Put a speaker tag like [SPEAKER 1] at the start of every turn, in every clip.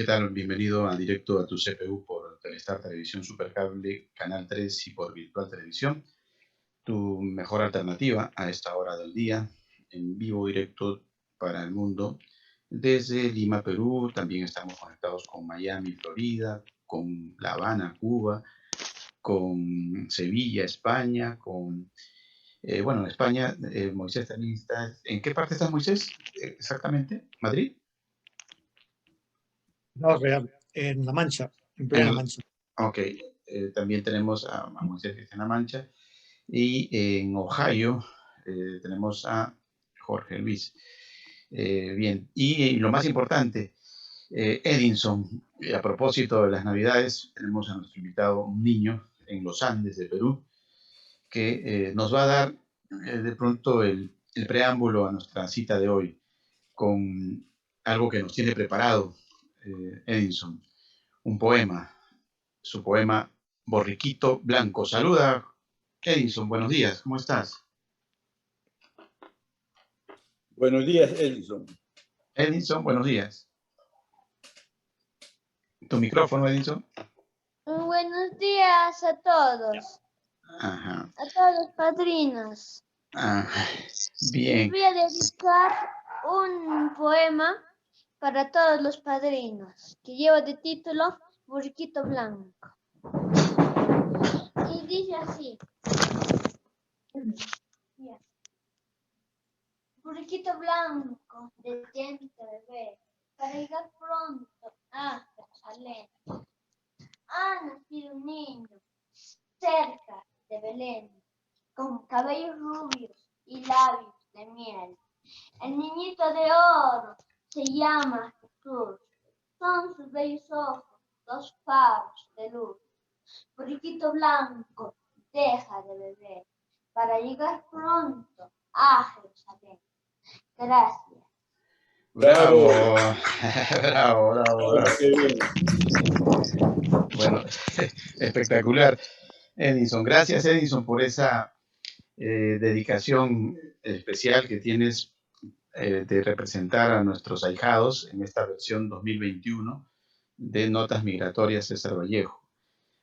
[SPEAKER 1] tal? Bienvenido al directo a tu CPU por Telestar Televisión Supercable, Canal 3 y por Virtual Televisión. Tu mejor alternativa a esta hora del día, en vivo directo para el mundo. Desde Lima, Perú, también estamos conectados con Miami, Florida, con La Habana, Cuba, con Sevilla, España, con... bueno, en España, Moisés también está... ¿En qué parte estás, Moisés? Exactamente, ¿Madrid?
[SPEAKER 2] No, real, en La Mancha, en plena Mancha.
[SPEAKER 1] Ok, también tenemos a Moisés que está en La Mancha. Y en Ohio tenemos a Jorge Luis. Bien, y lo más importante, Edinson, a propósito de las Navidades, tenemos a nuestro invitado, un niño en los Andes de Perú, que nos va a dar de pronto el preámbulo a nuestra cita de hoy, con algo que nos tiene preparado Edinson, un poema, su poema Borriquito Blanco. Saluda, Edinson, buenos días, ¿cómo estás?
[SPEAKER 3] Buenos días, Edison.
[SPEAKER 1] Edinson, buenos días. Tu micrófono, Edinson.
[SPEAKER 4] Buenos días a todos.
[SPEAKER 1] Ajá.
[SPEAKER 4] A todos los padrinos.
[SPEAKER 1] Bien.
[SPEAKER 4] Voy a dedicar un poema para todos los padrinos que lleva de título Borriquito Blanco. Y dice así. Borriquito blanco, detente bebé, para llegar pronto a Jerusalén. Ha nacido un niño cerca de Belén, con cabellos rubios y labios de miel. El niñito de oro se llama Jesús. Son sus bellos ojos, dos faros de luz. Borriquito blanco, deja de beber, para llegar pronto a Jerusalén. Gracias.
[SPEAKER 1] Bravo. Bravo, bravo, bravo.
[SPEAKER 3] Qué bien.
[SPEAKER 1] Bueno, espectacular, Edinson. Gracias, Edinson, por esa dedicación especial que tienes de representar a nuestros ahijados en esta versión 2021 de Notas Migratorias César Vallejo.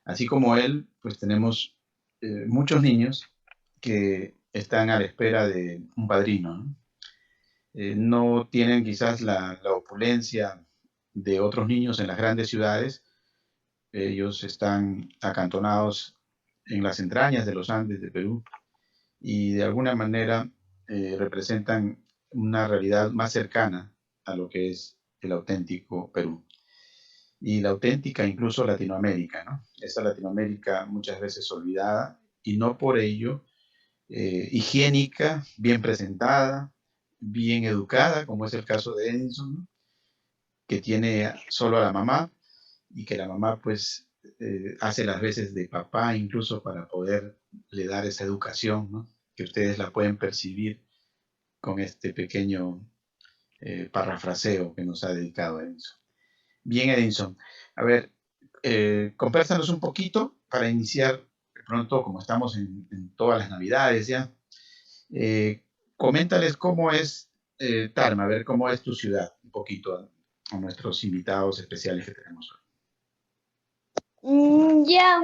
[SPEAKER 1] Así como él, pues tenemos muchos niños que están a la espera de un padrino, ¿no? No tienen quizás la opulencia de otros niños en las grandes ciudades. Ellos están acantonados en las entrañas de los Andes de Perú y de alguna manera representan una realidad más cercana a lo que es el auténtico Perú y la auténtica incluso Latinoamérica, ¿no? Esa Latinoamérica muchas veces olvidada y no por ello higiénica, bien presentada, bien educada, como es el caso de Edison, ¿no? Que tiene solo a la mamá y que la mamá pues hace las veces de papá incluso para poderle dar esa educación, ¿no? Que ustedes la pueden percibir con este pequeño parafraseo que nos ha dedicado Edison. Bien, Edison. A ver, conversanos un poquito para iniciar de pronto, como estamos en todas las Navidades ya. Coméntales cómo es Tarma, a ver cómo es tu ciudad, un poquito a nuestros invitados especiales que tenemos hoy.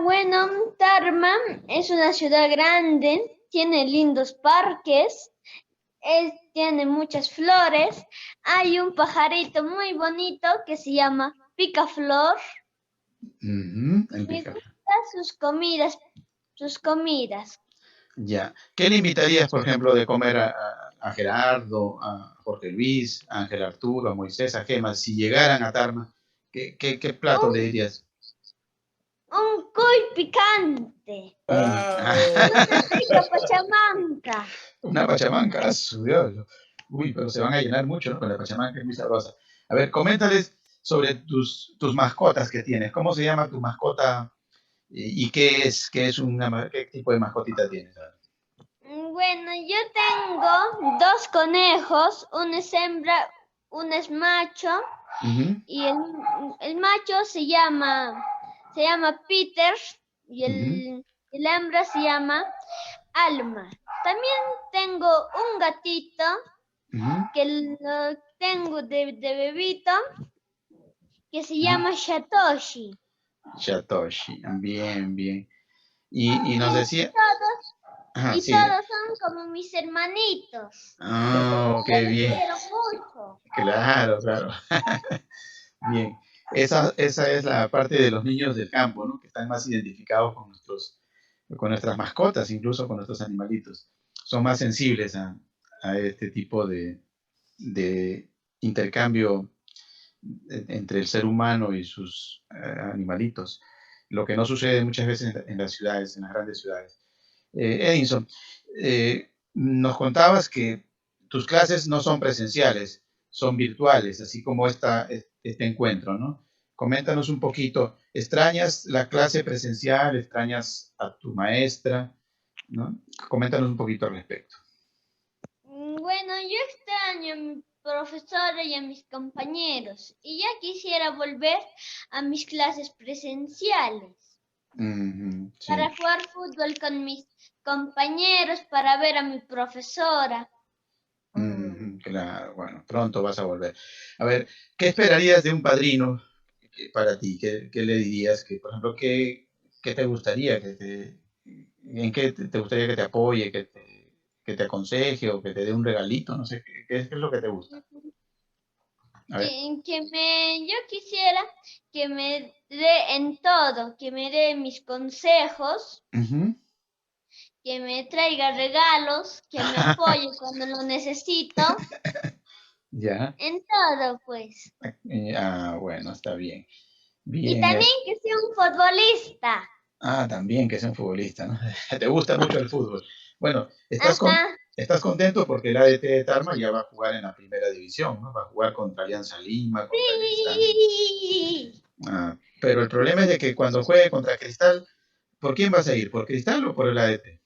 [SPEAKER 4] Bueno, Tarma es una ciudad grande, tiene lindos parques, tiene muchas flores. Hay un pajarito muy bonito que se llama picaflor.
[SPEAKER 1] El
[SPEAKER 4] Me
[SPEAKER 1] picaflor.
[SPEAKER 4] gustan sus comidas.
[SPEAKER 1] Ya. ¿Qué le invitarías, por ejemplo, de comer a Gerardo, a Jorge Luis, a Ángel Arturo, a Moisés, a Gema? Si llegaran a Tarma, ¿qué plato le dirías?
[SPEAKER 4] Un cuy picante. Una pachamanca.
[SPEAKER 1] Una pachamanca, su Dios. Uy, pero se van a llenar mucho, ¿no? Con la pachamanca es muy sabrosa. A ver, coméntales sobre tus mascotas que tienes. ¿Cómo se llama tu mascota y qué tipo de mascotita tienes?
[SPEAKER 4] Bueno, yo tengo dos conejos, uno es hembra, uno es macho, y el macho se llama Peter y la hembra se llama Alma. También tengo un gatito que lo tengo de bebito que se llama Satoshi.
[SPEAKER 1] Satoshi, bien, bien. Y nos decía...
[SPEAKER 4] Todos,
[SPEAKER 1] Ajá,
[SPEAKER 4] y
[SPEAKER 1] sí.
[SPEAKER 4] todos son como mis hermanitos.
[SPEAKER 1] Oh, qué
[SPEAKER 4] Los
[SPEAKER 1] bien.
[SPEAKER 4] quiero mucho.
[SPEAKER 1] Claro, claro. Bien. Esa es la parte de los niños del campo, ¿no? Que están más identificados con nuestras mascotas, incluso con nuestros animalitos. Son más sensibles a este tipo de intercambio entre el ser humano y sus animalitos, lo que no sucede muchas veces en las ciudades, en las grandes ciudades. Edinson, nos contabas que tus clases no son presenciales, son virtuales, así como este encuentro, ¿no? Coméntanos un poquito, ¿extrañas la clase presencial? ¿Extrañas a tu maestra? ¿No? Coméntanos un poquito al respecto.
[SPEAKER 4] Bueno, yo extraño a mi profesora y a mis compañeros y ya quisiera volver a mis clases presenciales
[SPEAKER 1] Sí.
[SPEAKER 4] para jugar fútbol con mis compañeros, para ver a mi profesora.
[SPEAKER 1] Claro, bueno, pronto vas a volver. A ver, ¿qué esperarías de un padrino para ti? ¿Qué le dirías? Que, por ejemplo, ¿qué te gustaría? ¿En qué te gustaría que te apoye, que te aconseje o que te dé un regalito? No sé, ¿qué es lo que te gusta? A ver.
[SPEAKER 4] Yo quisiera que me dé en todo, que me dé mis consejos, que me traiga regalos, que me apoye cuando lo necesito,
[SPEAKER 1] Ya.
[SPEAKER 4] en todo pues.
[SPEAKER 1] Bueno, está bien.
[SPEAKER 4] Y
[SPEAKER 1] Bien.
[SPEAKER 4] también que sea un futbolista.
[SPEAKER 1] También que sea un futbolista, ¿no? Te gusta mucho el fútbol. Bueno,
[SPEAKER 4] Ajá.
[SPEAKER 1] estás contento porque el ADT de Tarma ya va a jugar en la primera división, ¿no? Va a jugar contra Alianza Lima, contra Cristal.
[SPEAKER 4] Sí.
[SPEAKER 1] Pero el problema es de que cuando juegue contra Cristal, ¿por quién vas a ir? ¿Por Cristal o por el ADT?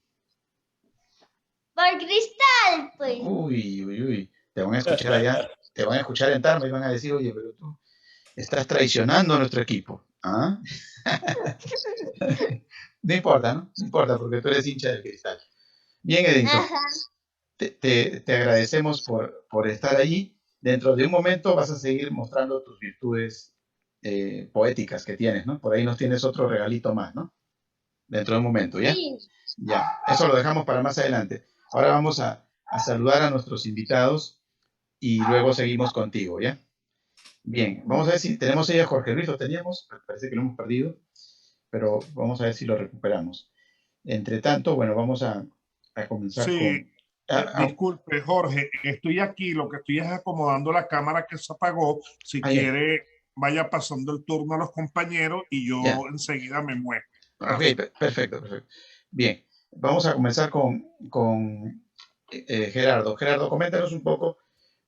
[SPEAKER 4] Por Cristal, pues.
[SPEAKER 1] Uy. Te van a escuchar allá, te van a escuchar en Tarma y van a decir, oye, pero tú estás traicionando a nuestro equipo. ¿Ah? No importa, ¿no? No importa porque tú eres hincha del Cristal. Bien, Edinson.
[SPEAKER 4] Ajá.
[SPEAKER 1] Te agradecemos por estar allí. Dentro de un momento vas a seguir mostrando tus virtudes poéticas que tienes, ¿no? Por ahí nos tienes otro regalito más, ¿no? Dentro de un momento, ¿ya?
[SPEAKER 4] Sí.
[SPEAKER 1] Ya, eso lo dejamos para más adelante. Ahora vamos a saludar a nuestros invitados y luego seguimos contigo, ¿ya? Bien, vamos a ver si tenemos ahí a Jorge Luis, lo teníamos, parece que lo hemos perdido, pero vamos a ver si lo recuperamos. Entre tanto, bueno, vamos a comenzar
[SPEAKER 5] Sí,
[SPEAKER 1] con...
[SPEAKER 5] disculpe, Jorge, estoy aquí, lo que estoy es acomodando la cámara que se apagó. Si
[SPEAKER 1] ya.
[SPEAKER 5] quiere, vaya pasando el turno a los compañeros y yo
[SPEAKER 1] Ya.
[SPEAKER 5] enseguida me muevo.
[SPEAKER 1] Ok, perfecto. Bien, vamos a comenzar con Gerardo. Gerardo, coméntanos un poco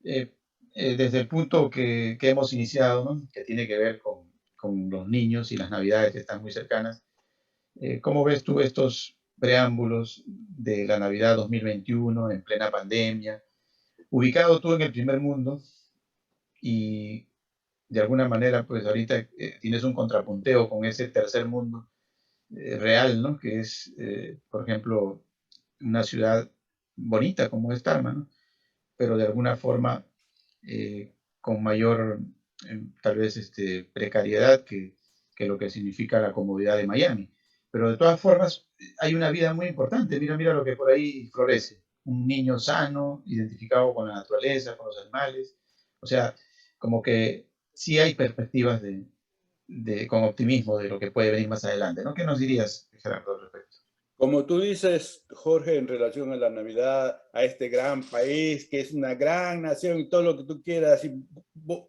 [SPEAKER 1] desde el punto que hemos iniciado, ¿no? Que tiene que ver con los niños y las navidades que están muy cercanas. ¿Cómo ves tú estos preámbulos de la Navidad 2021 en plena pandemia? Ubicado tú en el primer mundo y de alguna manera, pues ahorita tienes un contrapunteo con ese tercer mundo real, ¿no? Que es, por ejemplo, una ciudad bonita como es Tarma, ¿no? Pero de alguna forma con mayor, tal vez, precariedad que lo que significa la comodidad de Miami. Pero de todas formas, hay una vida muy importante. Mira lo que por ahí florece. Un niño sano, identificado con la naturaleza, con los animales. O sea, como que sí hay perspectivas con optimismo de lo que puede venir más adelante, ¿no? ¿Qué nos dirías, Gerardo, al respecto?
[SPEAKER 3] Como tú dices, Jorge, en relación a la Navidad, a este gran país, que es una gran nación y todo lo que tú quieras, y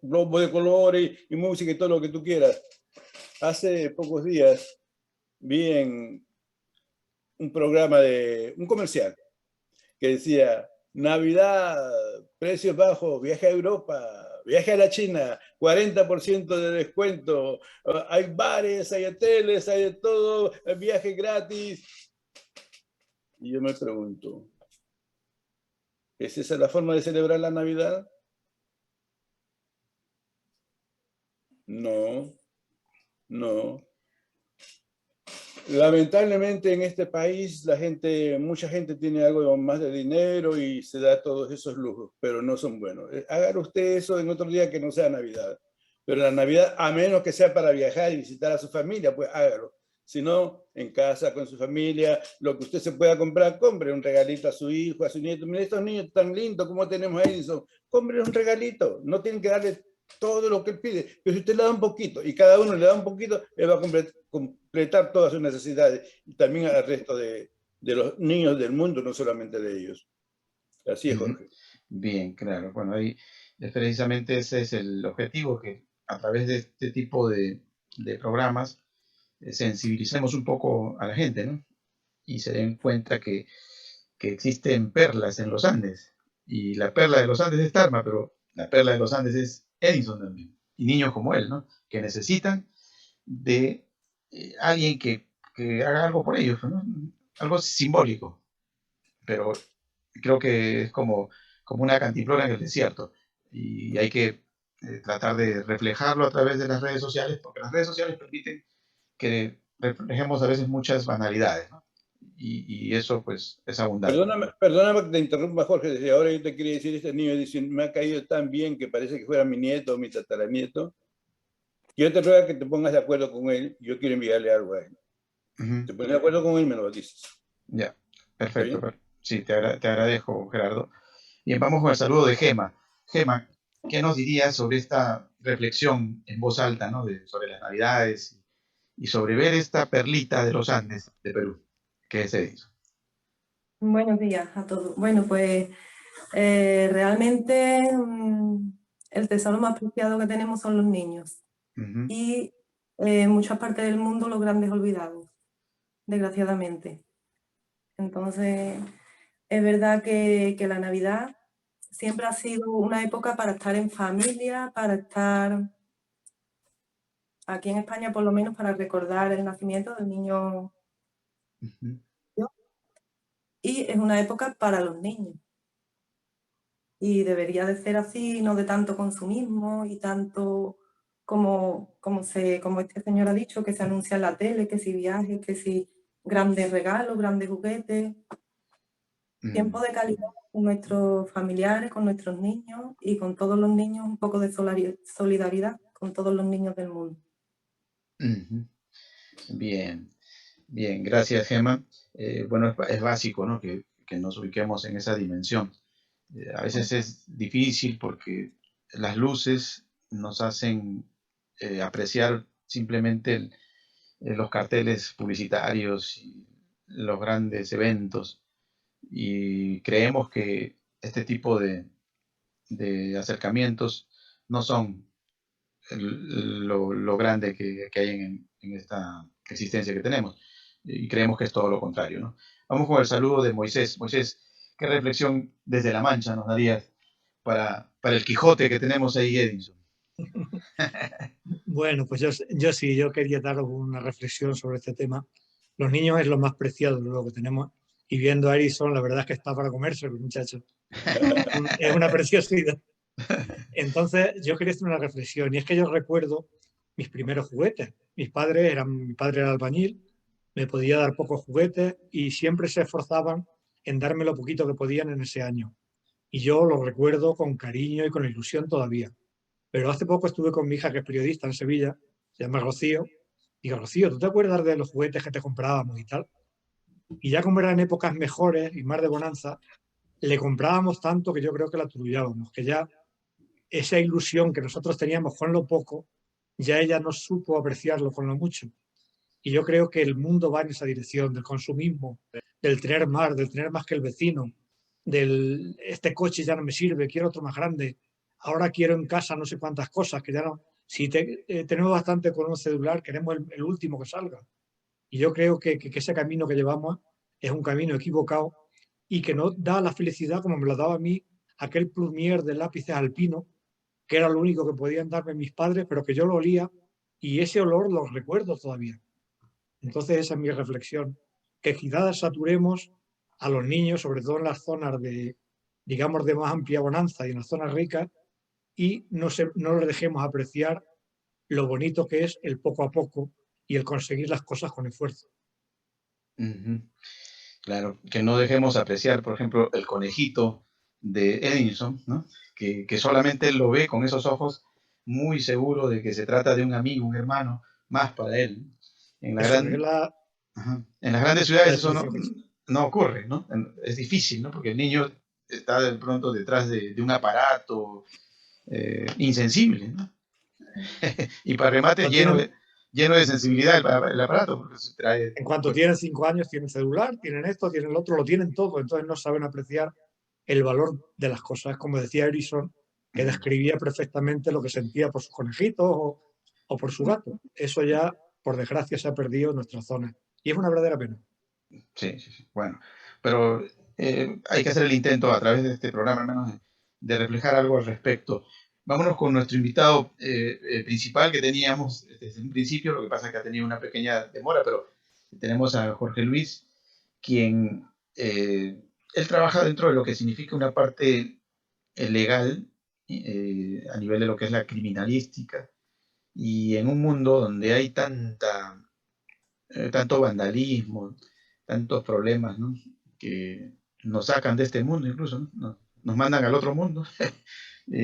[SPEAKER 3] globo de colores y música y todo lo que tú quieras. Hace pocos días vi en un programa un comercial que decía, Navidad, precios bajos, viaje a Europa, viaje a la China, 40% de descuento, hay bares, hay hoteles, hay de todo, viaje gratis. Y yo me pregunto, ¿es esa la forma de celebrar la Navidad? No. Lamentablemente en este país mucha gente tiene algo más de dinero y se da todos esos lujos, pero no son buenos. Haga usted eso en otro día que no sea Navidad. Pero la Navidad, a menos que sea para viajar y visitar a su familia, pues hágalo. Si no, en casa, con su familia, lo que usted se pueda comprar, compre un regalito a su hijo, a su nieto. Mira, estos niños tan lindos como tenemos a Edison, compre un regalito. No tienen que darle todo lo que él pide, pero si usted le da un poquito y cada uno le da un poquito, él va a completar todas sus necesidades y también al resto de los niños del mundo, no solamente de ellos. Así es, Jorge.
[SPEAKER 1] Bien, claro. Bueno, ahí precisamente ese es el objetivo, que a través de este tipo de programas sensibilicemos un poco a la gente, ¿no? Y se den cuenta que existen perlas en los Andes. Y la perla de los Andes es Tarma, pero la perla de los Andes es Edison también. Y niños como él, ¿no? Que necesitan de alguien que haga algo por ellos, ¿no? Algo simbólico. Pero creo que es como una cantimplora en el desierto. Y hay que tratar de reflejarlo a través de las redes sociales, porque las redes sociales permiten que reflejemos a veces muchas banalidades, ¿no? Y eso pues es abundante.
[SPEAKER 3] Perdóname que te interrumpa, Jorge. Ahora yo te quería decir, este niño dice, me ha caído tan bien que parece que fuera mi nieto o mi tataranieto. Yo te ruego que te pongas de acuerdo con él. Yo quiero enviarle algo a él. Te pones de acuerdo con él, me lo dices.
[SPEAKER 1] Ya, perfecto. Sí, te agradezco, Gerardo. Bien, vamos con el saludo de Gema. Gema, ¿qué nos dirías sobre esta reflexión en voz alta, ¿no? Sobre las Navidades y sobre ver esta perlita de los Andes de Perú? ¿Qué se hizo?
[SPEAKER 6] Buenos días a todos. Bueno, pues realmente el tesoro más preciado que tenemos son los niños. Y en muchas partes del mundo los grandes olvidados, desgraciadamente. Entonces, es verdad que la Navidad siempre ha sido una época para estar en familia, para estar aquí en España, por lo menos, para recordar el nacimiento del niño. Y es una época para los niños. Y debería de ser así, no de tanto consumismo y tanto como este señor ha dicho, que se anuncia en la tele, que si viajes, que si grandes regalos, grandes juguetes. Tiempo de calidad con nuestros familiares, con nuestros niños y con todos los niños, un poco de solidaridad con todos los niños del mundo.
[SPEAKER 1] Bien, bien, gracias, Gema. Bueno, es básico, ¿no? Que nos ubiquemos en esa dimensión. A veces es difícil porque las luces nos hacen apreciar simplemente los carteles publicitarios y los grandes eventos, y creemos que este tipo de acercamientos no son lo grande que hay en esta existencia que tenemos, y creemos que es todo lo contrario, ¿no? Vamos con el saludo de Moisés. Moisés, ¿qué reflexión desde La Mancha nos darías para el Quijote que tenemos ahí, Edison?
[SPEAKER 2] Bueno, pues yo quería daros una reflexión sobre este tema. Los niños es lo más preciado de lo que tenemos, y viendo a Edison, la verdad es que está para comerse el muchacho. Es una preciosidad. Entonces, yo quería hacer una reflexión, y es que yo recuerdo mis primeros juguetes. Mi padre era albañil, me podía dar pocos juguetes y siempre se esforzaban en darme lo poquito que podían en ese año. Y yo lo recuerdo con cariño y con ilusión todavía. Pero hace poco estuve con mi hija, que es periodista en Sevilla, se llama Rocío. Digo, Rocío, ¿tú te acuerdas de los juguetes que te comprábamos y tal? Y ya como eran épocas mejores y más de bonanza, le comprábamos tanto que yo creo que la aturullábamos, que ya esa ilusión que nosotros teníamos con lo poco, ya ella no supo apreciarlo con lo mucho. Y yo creo que el mundo va en esa dirección, del consumismo, del tener más que el vecino, este coche ya no me sirve, quiero otro más grande, ahora quiero en casa no sé cuántas cosas, que ya no, si tenemos bastante con un celular, queremos el último que salga. Y yo creo que ese camino que llevamos es un camino equivocado y que no da la felicidad como me lo daba a mí aquel plumier de lápices alpino, que era lo único que podían darme mis padres, pero que yo lo olía y ese olor lo recuerdo todavía. Entonces esa es mi reflexión, que quizás saturemos a los niños, sobre todo en las zonas de, digamos, de más amplia bonanza y en las zonas ricas, y no les dejemos apreciar lo bonito que es el poco a poco y el conseguir las cosas con esfuerzo.
[SPEAKER 1] Claro, que no dejemos apreciar, por ejemplo, el conejito de Edison, ¿no? Que solamente él lo ve con esos ojos muy seguro de que se trata de un amigo, un hermano más para él. En la
[SPEAKER 2] Eso
[SPEAKER 1] gran,
[SPEAKER 2] es la,
[SPEAKER 1] ajá, en las grandes
[SPEAKER 2] la
[SPEAKER 1] ciudades eso
[SPEAKER 2] definición que sí.
[SPEAKER 1] no ocurre, ¿no? Es difícil, ¿no? Porque el niño está de pronto detrás de un aparato insensible, ¿no? Y para remate
[SPEAKER 2] Cuando tienen,
[SPEAKER 1] lleno de sensibilidad el aparato, porque se trae,
[SPEAKER 2] en cuanto
[SPEAKER 1] pues,
[SPEAKER 2] tienen 5 años, tienen celular, tienen esto, tienen lo otro, lo tienen todo. Entonces no saben apreciar el valor de las cosas. Como decía Edison, que describía perfectamente lo que sentía por sus conejitos o por su gato. Eso ya, por desgracia, se ha perdido en nuestra zona. Y es una verdadera pena.
[SPEAKER 1] sí, sí, sí. Bueno, pero hay que hacer el intento a través de este programa, al menos, de reflejar algo al respecto. Vámonos con nuestro invitado principal que teníamos desde un principio, lo que pasa es que ha tenido una pequeña demora, pero tenemos a Jorge Luis, quien él trabaja dentro de lo que significa una parte legal a nivel de lo que es la criminalística, y en un mundo donde hay tanto vandalismo, tantos problemas, ¿no? Que nos sacan de este mundo incluso, ¿no? Nos mandan al otro mundo.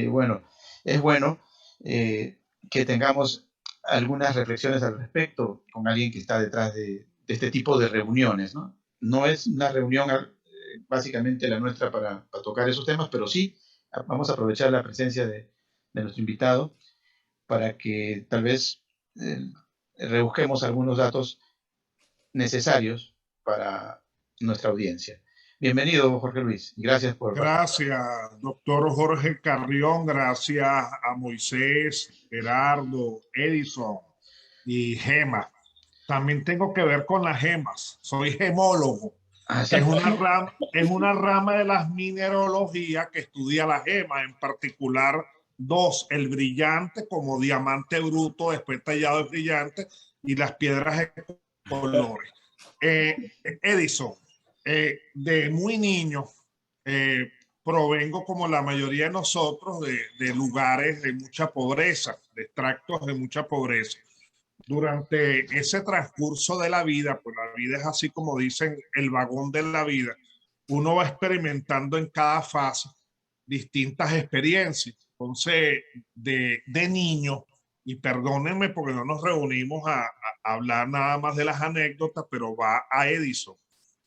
[SPEAKER 1] Bueno, es bueno que tengamos algunas reflexiones al respecto con alguien que está detrás de este tipo de reuniones, ¿no? No es una reunión básicamente la nuestra para tocar esos temas, pero sí vamos a aprovechar la presencia de nuestro invitado para que tal vez eh, rebusquemos algunos datos necesarios para nuestra audiencia. Bienvenido, Jorge Luis, y gracias por participar.
[SPEAKER 5] Gracias, doctor Jorge Carrión. Gracias a Moisés, Gerardo, Edison y Gema. También tengo que ver con las gemas. Soy gemólogo.
[SPEAKER 1] Ah, sí.
[SPEAKER 5] Es una rama de la mineralogía que estudia las gemas, en particular dos, el brillante como diamante bruto, después tallado de brillante, y las piedras de colores. Edison, de muy niño, provengo como la mayoría de nosotros de lugares de mucha pobreza, de extractos de mucha pobreza. Durante ese transcurso de la vida, pues la vida es así como dicen, el vagón de la vida, uno va experimentando en cada fase distintas experiencias. Entonces, de niño, y perdónenme porque no nos reunimos a hablar nada más de las anécdotas, pero va a Edison.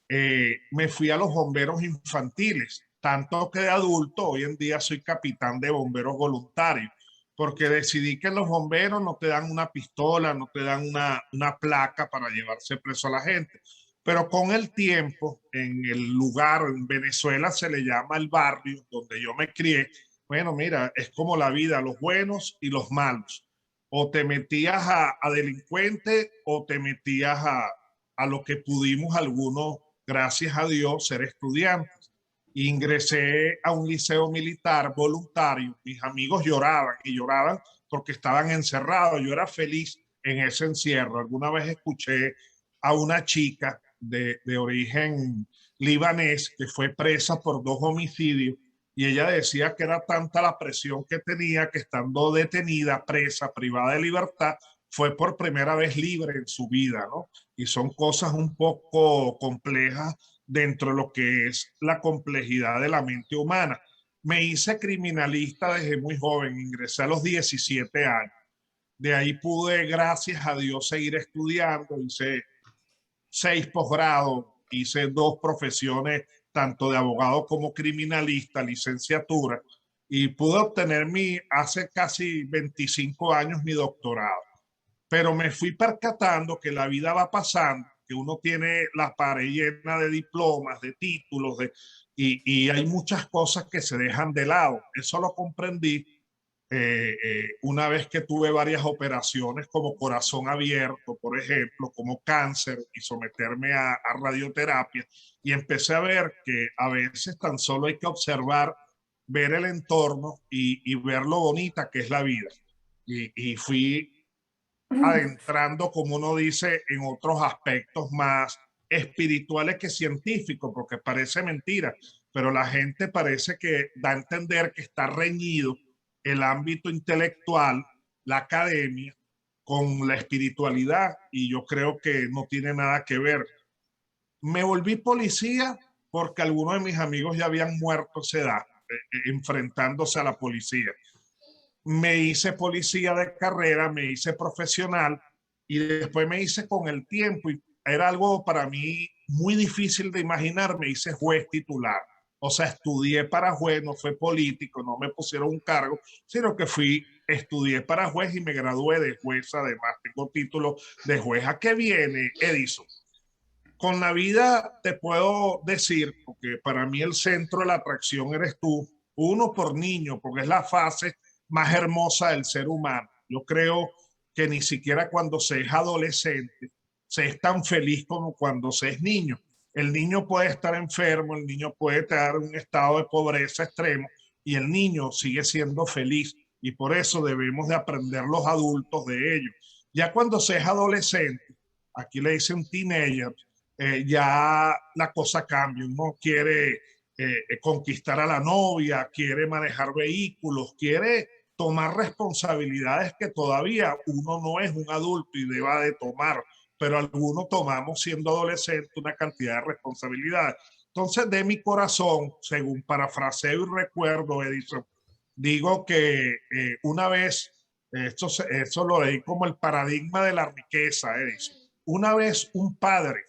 [SPEAKER 5] Me fui a los bomberos infantiles, tanto que de adulto, hoy en día soy capitán de bomberos voluntarios, porque decidí que los bomberos no te dan una pistola, no te dan una placa para llevarse preso a la gente. Pero con el tiempo, en el lugar, en Venezuela se le llama el barrio donde yo me crié. Bueno, mira, es como la vida, los buenos y los malos. O te metías a delincuente o te metías a lo que pudimos algunos, gracias a Dios, ser estudiantes. Ingresé a un liceo militar voluntario. Mis amigos lloraban y lloraban porque estaban encerrados. Yo era feliz en ese encierro. Alguna vez escuché a una chica de origen libanés que fue presa por 2 homicidios y ella decía que era tanta la presión que tenía que estando detenida, presa, privada de libertad, fue por primera vez libre en su vida, ¿no? Y son cosas un poco complejas dentro de lo que es la complejidad de la mente humana. Me hice criminalista desde muy joven, ingresé a los 17 años. De ahí pude, gracias a Dios, seguir estudiando. Hice 6 posgrados, hice 2 profesiones, tanto de abogado como criminalista, licenciatura, y pude obtener hace casi 25 años mi doctorado. Pero me fui percatando que la vida va pasando, que uno tiene la pared llena de diplomas, de títulos, y hay muchas cosas que se dejan de lado. Eso lo comprendí una vez que tuve varias operaciones como corazón abierto, por ejemplo, como cáncer, y someterme a radioterapia, y empecé a ver que a veces tan solo hay que observar, ver el entorno y ver lo bonita que es la vida. Y fui adentrando, como uno dice, en otros aspectos más espirituales que científicos, porque parece mentira, pero la gente parece que da a entender que está reñido el ámbito intelectual, la academia, con la espiritualidad, y yo creo que no tiene nada que ver. Me volví policía porque algunos de mis amigos ya habían muerto a esa edad, enfrentándose a la policía. me hice policía de carrera, me hice profesional y después me hice con el tiempo, y era algo para mí muy difícil de imaginar, me hice juez titular. O sea, estudié para juez, no fue político, no me pusieron un cargo, sino que estudié para juez y me gradué de juez. Además, tengo título de juez. ¿A qué viene, Edison? Con la vida te puedo decir, porque para mí el centro de la atracción eres tú, uno por niño, porque es la fase más hermosa del ser humano. Yo creo que ni siquiera cuando se es adolescente se es tan feliz como cuando se es niño. El niño puede estar enfermo, el niño puede estar en un estado de pobreza extremo y el niño sigue siendo feliz, y por eso debemos de aprender los adultos de ellos. Ya cuando se es adolescente, aquí le dicen teenager, ya la cosa cambia. Uno quiere conquistar a la novia, quiere manejar vehículos, quiere tomar responsabilidades que todavía uno no es un adulto y deba de tomar, pero algunos tomamos siendo adolescente una cantidad de responsabilidades. Entonces, de mi corazón, según parafraseo y recuerdo, Edison, digo que una vez, eso lo leí como el paradigma de la riqueza, Edison. Una vez un padre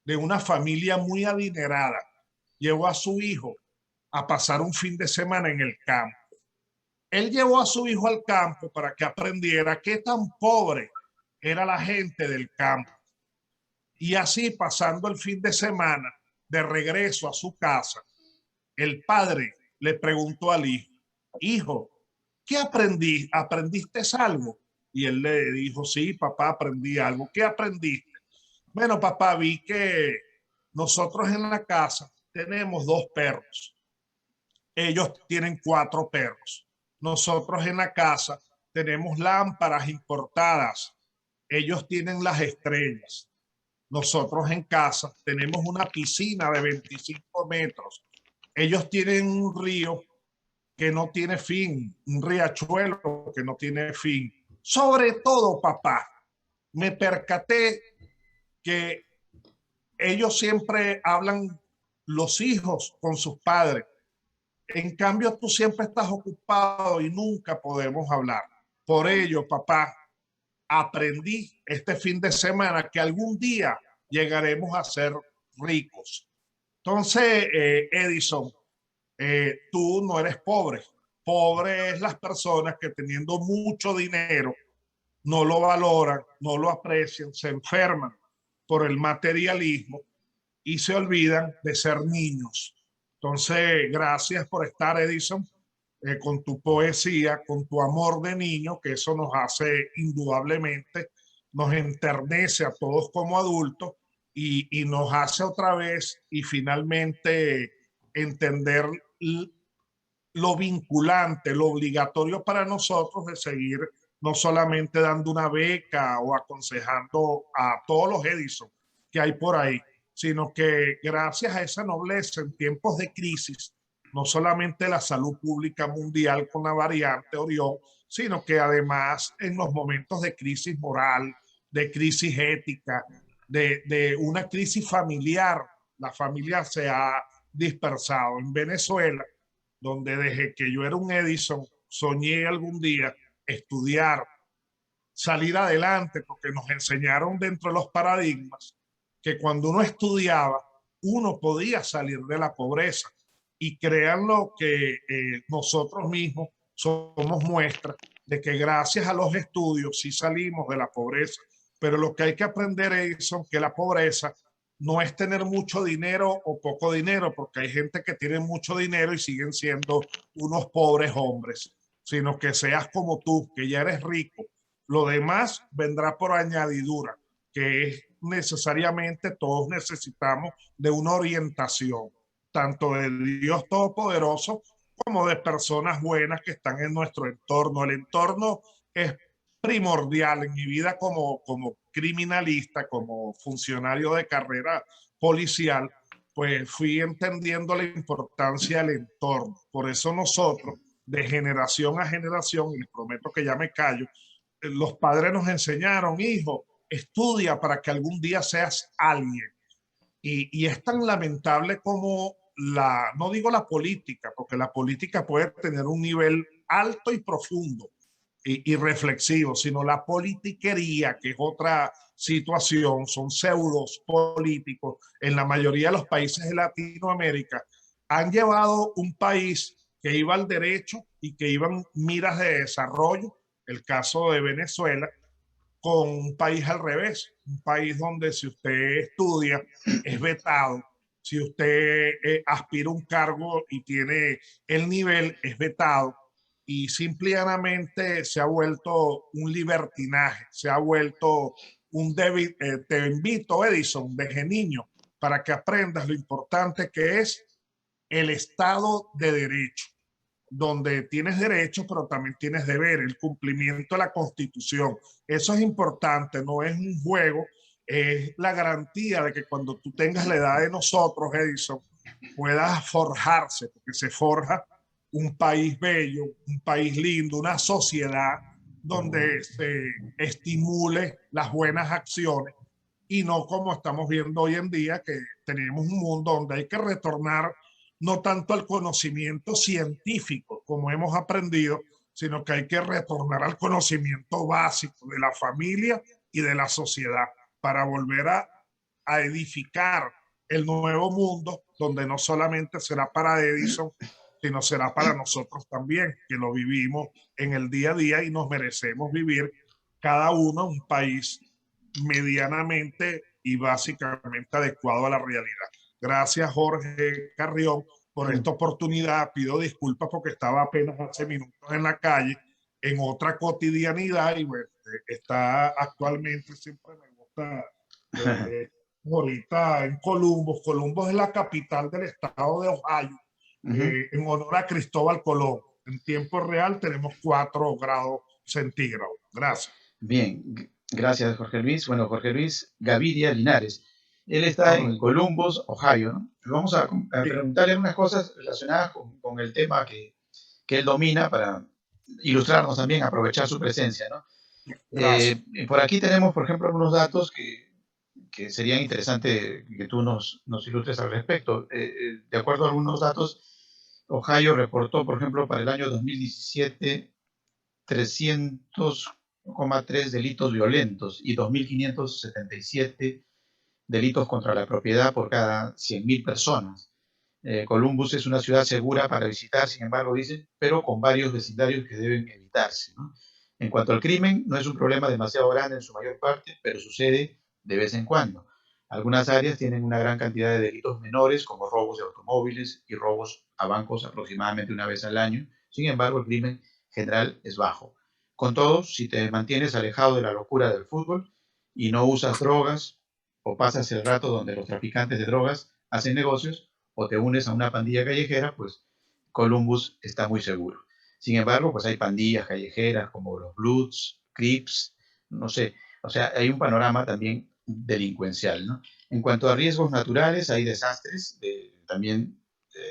[SPEAKER 5] de una familia muy adinerada llevó a su hijo a pasar un fin de semana en el campo. Él llevó a su hijo al campo para que aprendiera qué tan pobre era la gente del campo. Y así, pasando el fin de semana, de regreso a su casa, el padre le preguntó al hijo: hijo, ¿qué aprendí? ¿Aprendiste algo? Y él le dijo: sí, papá, aprendí algo. ¿Qué aprendiste? Bueno, papá, vi que nosotros en la casa tenemos 2 perros. Ellos tienen 4 perros. Nosotros en la casa tenemos lámparas importadas. Ellos tienen las estrellas. Nosotros en casa tenemos una piscina de 25 metros. Ellos tienen un río que no tiene fin, un riachuelo que no tiene fin. Sobre todo, papá, me percaté que ellos siempre hablan, los hijos, con sus padres. En cambio, tú siempre estás ocupado y nunca podemos hablar. Por ello, papá, aprendí este fin de semana que algún día llegaremos a ser ricos. Entonces, Edison, tú no eres pobre. Pobre es las personas que teniendo mucho dinero no lo valoran, no lo aprecian, se enferman por el materialismo y se olvidan de ser niños. Entonces, gracias por estar, Edison, con tu poesía, con tu amor de niño, que eso nos hace indudablemente, nos enternece a todos como adultos y nos hace otra vez y finalmente entender lo vinculante, lo obligatorio para nosotros de seguir no solamente dando una beca o aconsejando a todos los Edison que hay por ahí, sino que gracias a esa nobleza en tiempos de crisis, no solamente la salud pública mundial con la variante Orión, sino que además en los momentos de crisis moral, de crisis ética, de una crisis familiar, la familia se ha dispersado. En Venezuela, donde desde que yo era un Edison, soñé algún día estudiar, salir adelante, porque nos enseñaron dentro de los paradigmas que cuando uno estudiaba, uno podía salir de la pobreza. Y créanlo que nosotros mismos somos muestra de que gracias a los estudios sí salimos de la pobreza. Pero lo que hay que aprender es que la pobreza no es tener mucho dinero o poco dinero, porque hay gente que tiene mucho dinero y siguen siendo unos pobres hombres, sino que seas como tú, que ya eres rico. Lo demás vendrá por añadidura, que es necesariamente todos necesitamos de una orientación, tanto de Dios Todopoderoso como de personas buenas que están en nuestro entorno. El entorno es primordial en mi vida como criminalista, como funcionario de carrera policial, pues fui entendiendo la importancia del entorno. Por eso nosotros, de generación a generación, y les prometo que ya me callo, los padres nos enseñaron: hijo, estudia para que algún día seas alguien. Y es tan lamentable como no digo la política, porque la política puede tener un nivel alto y profundo, y reflexivo, sino la politiquería, que es otra situación, son pseudos políticos en la mayoría de los países de Latinoamérica, han llevado un país que iba al derecho y que iban miras de desarrollo, el caso de Venezuela, con un país al revés, un país donde si usted estudia es vetado, si usted aspira a un cargo y tiene el nivel es vetado, y simplemente se ha vuelto un libertinaje, se ha vuelto un te invito, Edison, desde niño, para que aprendas lo importante que es el Estado de Derecho, donde tienes derechos, pero también tienes deber, el cumplimiento de la Constitución. Eso es importante, no es un juego, es la garantía de que cuando tú tengas la edad de nosotros, Edison, puedas forjarse, porque se forja un país bello, un país lindo, una sociedad donde se estimule las buenas acciones y no como estamos viendo hoy en día, que tenemos un mundo donde hay que retornar no tanto al conocimiento científico como hemos aprendido, sino que hay que retornar al conocimiento básico de la familia y de la sociedad para volver a edificar el nuevo mundo, donde no solamente será para Edison, sino será para nosotros también, que lo vivimos en el día a día y nos merecemos vivir cada uno un país medianamente y básicamente adecuado a la realidad. Gracias, Jorge Carrión, por esta oportunidad. Pido disculpas porque estaba apenas hace minutos en la calle, en otra cotidianidad, y bueno, está actualmente, siempre me gusta, ahorita en Columbus. Columbus es la capital del estado de Ohio, en honor a Cristóbal Colón. En tiempo real tenemos 4 grados centígrados. Gracias.
[SPEAKER 1] Bien, gracias, Jorge Luis. Bueno, Jorge Luis Gaviria Linares. Él está en Columbus, Ohio, ¿no? Vamos a preguntarle unas cosas relacionadas con el tema que él domina para ilustrarnos también, aprovechar su presencia, ¿no? Por aquí tenemos, por ejemplo, algunos datos que serían interesantes que tú nos ilustres al respecto. De acuerdo a algunos datos, Ohio reportó, por ejemplo, para el año 2017, 300,3 delitos violentos y 2.577 delitos contra la propiedad por cada 100.000 personas. Columbus es una ciudad segura para visitar, sin embargo, dicen, pero con varios vecindarios que deben evitarse, ¿no? En cuanto al crimen, no es un problema demasiado grande en su mayor parte, pero sucede de vez en cuando. Algunas áreas tienen una gran cantidad de delitos menores, como robos de automóviles y robos a bancos aproximadamente una vez al año. Sin embargo, el crimen general es bajo. Con todo, si te mantienes alejado de la locura del fútbol y no usas drogas o pasas el rato donde los traficantes de drogas hacen negocios o te unes a una pandilla callejera, pues Columbus está muy seguro. Sin embargo, pues hay pandillas callejeras como los Bloods, Crips, no sé, o sea, hay un panorama también delincuencial, ¿no? En cuanto a riesgos naturales, hay desastres, también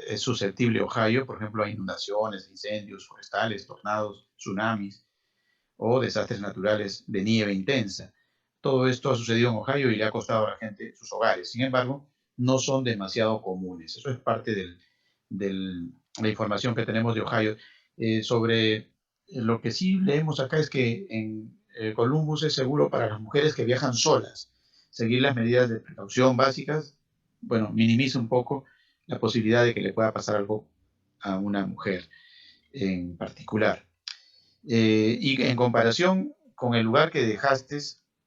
[SPEAKER 1] es susceptible Ohio, por ejemplo, hay inundaciones, incendios forestales, tornados, tsunamis o desastres naturales de nieve intensa. Todo esto ha sucedido en Ohio y le ha costado a la gente sus hogares. Sin embargo, no son demasiado comunes. Eso es parte de la información que tenemos de Ohio. Sobre lo que sí leemos acá es que en Columbus es seguro para las mujeres que viajan solas. Seguir las medidas de precaución básicas, bueno, minimiza un poco la posibilidad de que le pueda pasar algo a una mujer en particular. Y en comparación con el lugar que dejaste,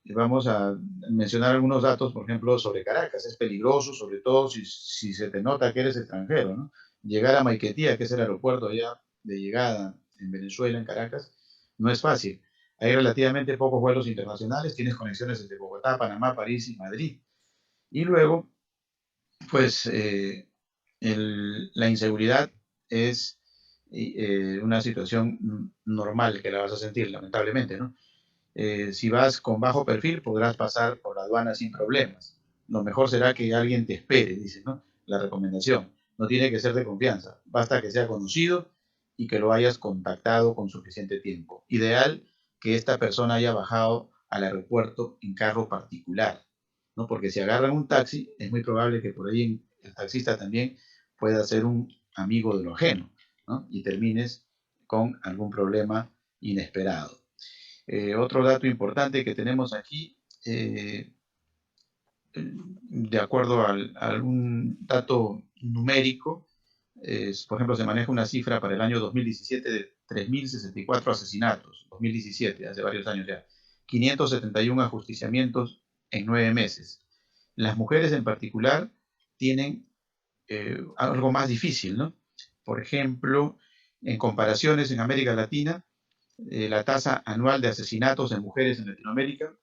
[SPEAKER 1] vamos a mencionar algunos datos, por ejemplo, sobre Caracas. Es peligroso, sobre todo si se te nota que eres extranjero, ¿no? Llegar a Maiquetía, que es el aeropuerto allá de llegada en Venezuela, en Caracas, no es fácil. Hay relativamente pocos vuelos internacionales, tienes conexiones entre Bogotá, Panamá, París y Madrid. Y luego, pues, la inseguridad es una situación normal que la vas a sentir, lamentablemente, ¿no? Si vas con bajo perfil, podrás pasar por la aduana sin problemas. Lo mejor será que alguien te espere, dice, ¿no? La recomendación. No tiene que ser de confianza, basta que sea conocido y que lo hayas contactado con suficiente tiempo. Ideal que esta persona haya bajado al aeropuerto en carro particular, ¿no? Porque si agarran un taxi, es muy probable que por ahí el taxista también pueda ser un amigo de lo ajeno, ¿no? Y termines con algún problema inesperado. Otro dato importante que tenemos aquí, de acuerdo a algún dato numérico, por ejemplo, se maneja una cifra para el año 2017 de 3.064 asesinatos, 2017, hace varios años ya, 571 ajusticiamientos en 9 meses. Las mujeres en particular tienen algo más difícil, ¿no? Por ejemplo, en comparaciones en América Latina, la tasa anual de asesinatos de mujeres en Latinoamérica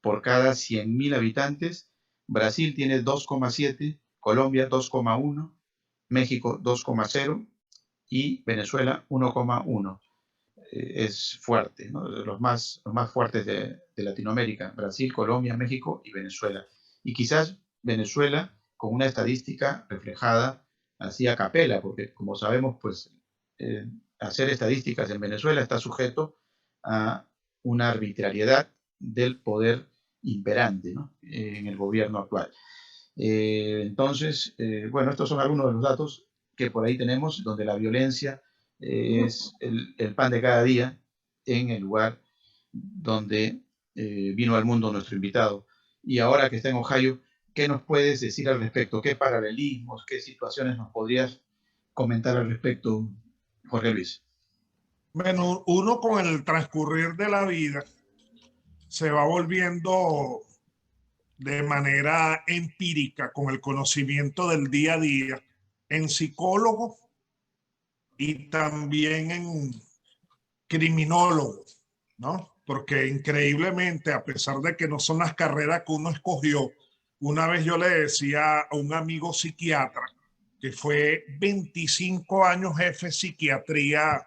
[SPEAKER 1] por cada 100.000 habitantes, Brasil tiene 2,7, Colombia 2,1, México 2,0 y Venezuela 1,1. Es fuerte, ¿no? Los más fuertes de Latinoamérica, Brasil, Colombia, México y Venezuela. Y quizás Venezuela con una estadística reflejada así a capela, porque como sabemos, pues hacer estadísticas en Venezuela está sujeto a una arbitrariedad del poder imperante, ¿no? En el gobierno actual. Entonces, bueno, estos son algunos de los datos que por ahí tenemos, donde la violencia es el pan de cada día en el lugar donde vino al mundo nuestro invitado. Y ahora que está en Ohio, ¿qué nos puedes decir al respecto? ¿Qué paralelismos, qué situaciones nos podrías comentar al respecto, Jorge Luis?
[SPEAKER 5] Bueno, uno con el transcurrir de la vida se va volviendo de manera empírica, con el conocimiento del día a día, en psicólogo y también en criminólogo, ¿no? Porque increíblemente, a pesar de que no son las carreras que uno escogió, una vez yo le decía a un amigo psiquiatra, que fue 25 años jefe de psiquiatría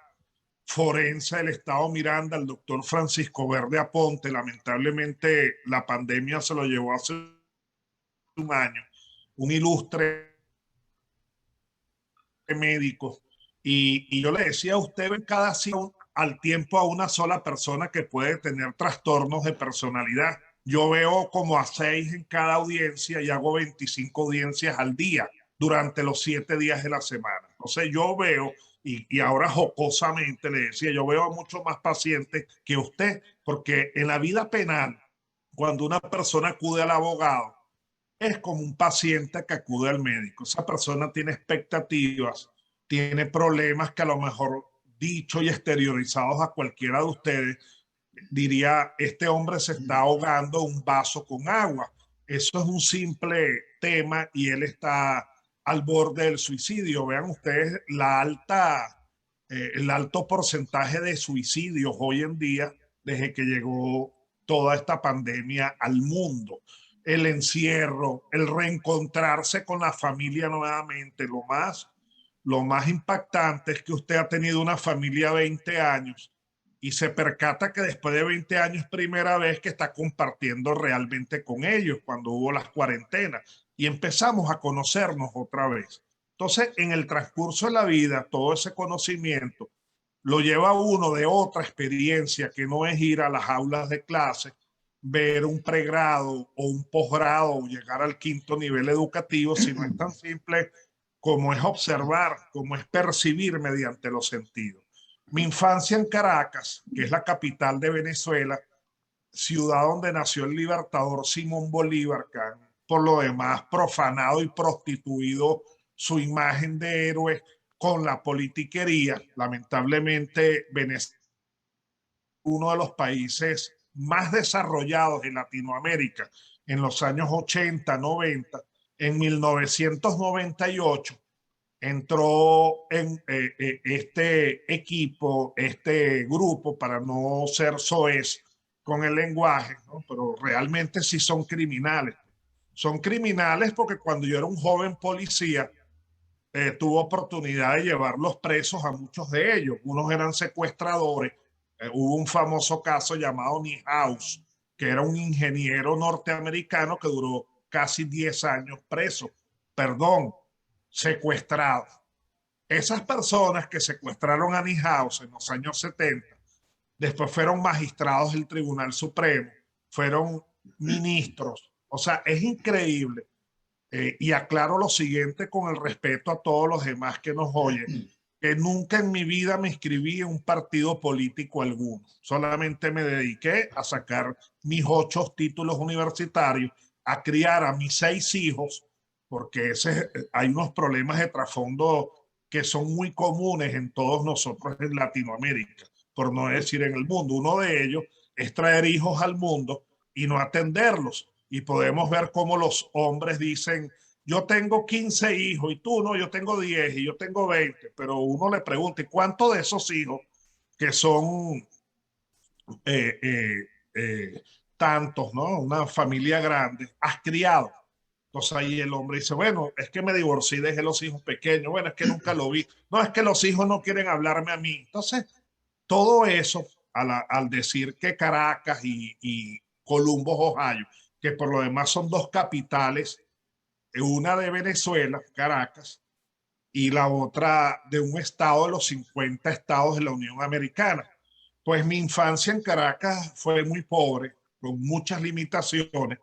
[SPEAKER 5] forense del estado Miranda, el doctor Francisco Verde Aponte, lamentablemente la pandemia se lo llevó hace un año, un ilustre médico, y yo le decía, usted ve cada al tiempo a una sola persona que puede tener trastornos de personalidad. Yo veo como a 6 en cada audiencia y hago 25 audiencias al día durante los 7 días de la semana. Entonces yo veo, y ahora jocosamente le decía, yo veo a muchos más pacientes que usted, porque en la vida penal, cuando una persona acude al abogado, es como un paciente que acude al médico. Esa persona tiene expectativas, tiene problemas que a lo mejor dicho y exteriorizados a cualquiera de ustedes diría, este hombre se está ahogando un vaso con agua. Eso es un simple tema y él está al borde del suicidio. Vean ustedes el alto porcentaje de suicidios hoy en día desde que llegó toda esta pandemia al mundo. El encierro, el reencontrarse con la familia nuevamente, lo más impactante es que usted ha tenido una familia 20 años y se percata que después de 20 años primera vez que está compartiendo realmente con ellos cuando hubo las cuarentenas y empezamos a conocernos otra vez. Entonces, en el transcurso de la vida, todo ese conocimiento lo lleva uno de otra experiencia que no es ir a las aulas de clase, ver un pregrado o un posgrado o llegar al 5º nivel educativo, sino es tan simple como es observar, como es percibir mediante los sentidos. Mi infancia en Caracas, que es la capital de Venezuela, ciudad donde nació el libertador Simón Bolívar, que han, por lo demás, profanado y prostituido su imagen de héroe con la politiquería. Lamentablemente, Venezuela es uno de los países más desarrollados en Latinoamérica en los años 80, 90. En 1998 entró en este equipo, este grupo, para no ser soez con el lenguaje, ¿no? Pero realmente sí son criminales. Son criminales porque cuando yo era un joven policía, tuve oportunidad de llevarlos presos a muchos de ellos. Unos eran secuestradores. Hubo un famoso caso llamado Niehaus, que era un ingeniero norteamericano que duró casi 10 años preso. Perdón, secuestrado. Esas personas que secuestraron a Niehaus en los años 70, después fueron magistrados del Tribunal Supremo, fueron ministros. O sea, es increíble. Y aclaro lo siguiente con el respeto a todos los demás que nos oyen. que nunca en mi vida me inscribí en un partido político alguno. Solamente me dediqué a sacar mis 8 títulos universitarios, a criar a mis 6 hijos, porque hay unos problemas de trasfondo que son muy comunes en todos nosotros en Latinoamérica, por no decir en el mundo. Uno de ellos es traer hijos al mundo y no atenderlos. Y podemos ver cómo los hombres dicen, yo tengo 15 hijos y tú no, yo tengo 10 y yo tengo 20, pero uno le pregunta, ¿y cuántos de esos hijos que son eh, eh, tantos, ¿no? Una familia grande, has criado? Entonces ahí el hombre dice, bueno, es que me divorcié y dejé los hijos pequeños, bueno, es que nunca lo vi, no, es que los hijos no quieren hablarme a mí. Entonces, todo eso, al decir que Caracas y Columbus, Ohio, que por lo demás son 2 capitales, una de Venezuela, Caracas, y la otra de un estado de los 50 estados de la Unión Americana. Pues mi infancia en Caracas fue muy pobre, con muchas limitaciones,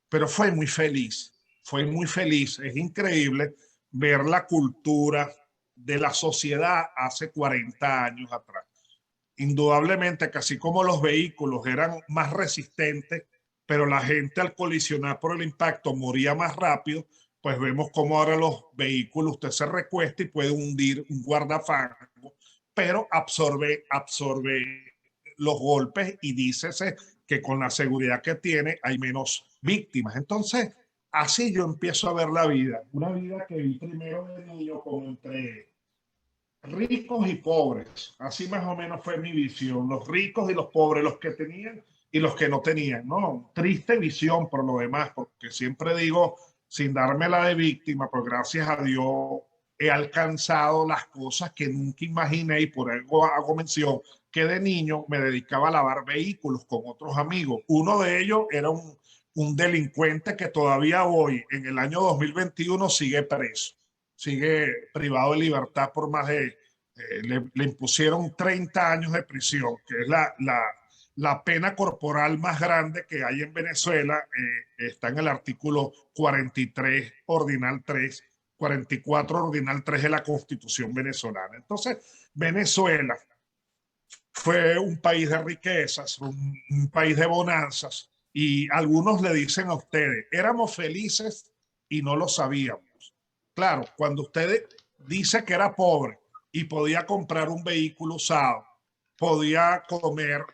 [SPEAKER 5] pero fue muy feliz, fue muy feliz. Es increíble ver la cultura de la sociedad hace 40 años atrás. Indudablemente que así como los vehículos eran más resistentes, pero la gente al colisionar por el impacto moría más rápido, pues vemos cómo ahora los vehículos usted se recuesta y puede hundir un guardafango, pero absorbe los golpes y dícese que con la seguridad que tiene hay menos víctimas. Entonces, así yo empiezo a ver la vida. Una vida que vi primero de niño como entre ricos y pobres. Así más o menos fue mi visión. Los ricos y los pobres, los que tenían y los que no tenían, ¿no? Triste visión por lo demás, porque siempre digo, sin dármela de víctima, pues gracias a Dios he alcanzado las cosas que nunca imaginé, y por algo hago mención que de niño me dedicaba a lavar vehículos con otros amigos. Uno de ellos era un delincuente que todavía hoy, en el año 2021, sigue preso, sigue privado de libertad por más de, le impusieron 30 años de prisión, que es la pena corporal más grande que hay en Venezuela. Está en el artículo 43, ordinal 3, 44, ordinal 3 de la Constitución venezolana. Entonces, Venezuela fue un país de riquezas, un país de bonanzas, y algunos le dicen a ustedes, éramos felices y no lo sabíamos. Claro, cuando usted dice que era pobre y podía comprar un vehículo usado, podía comer,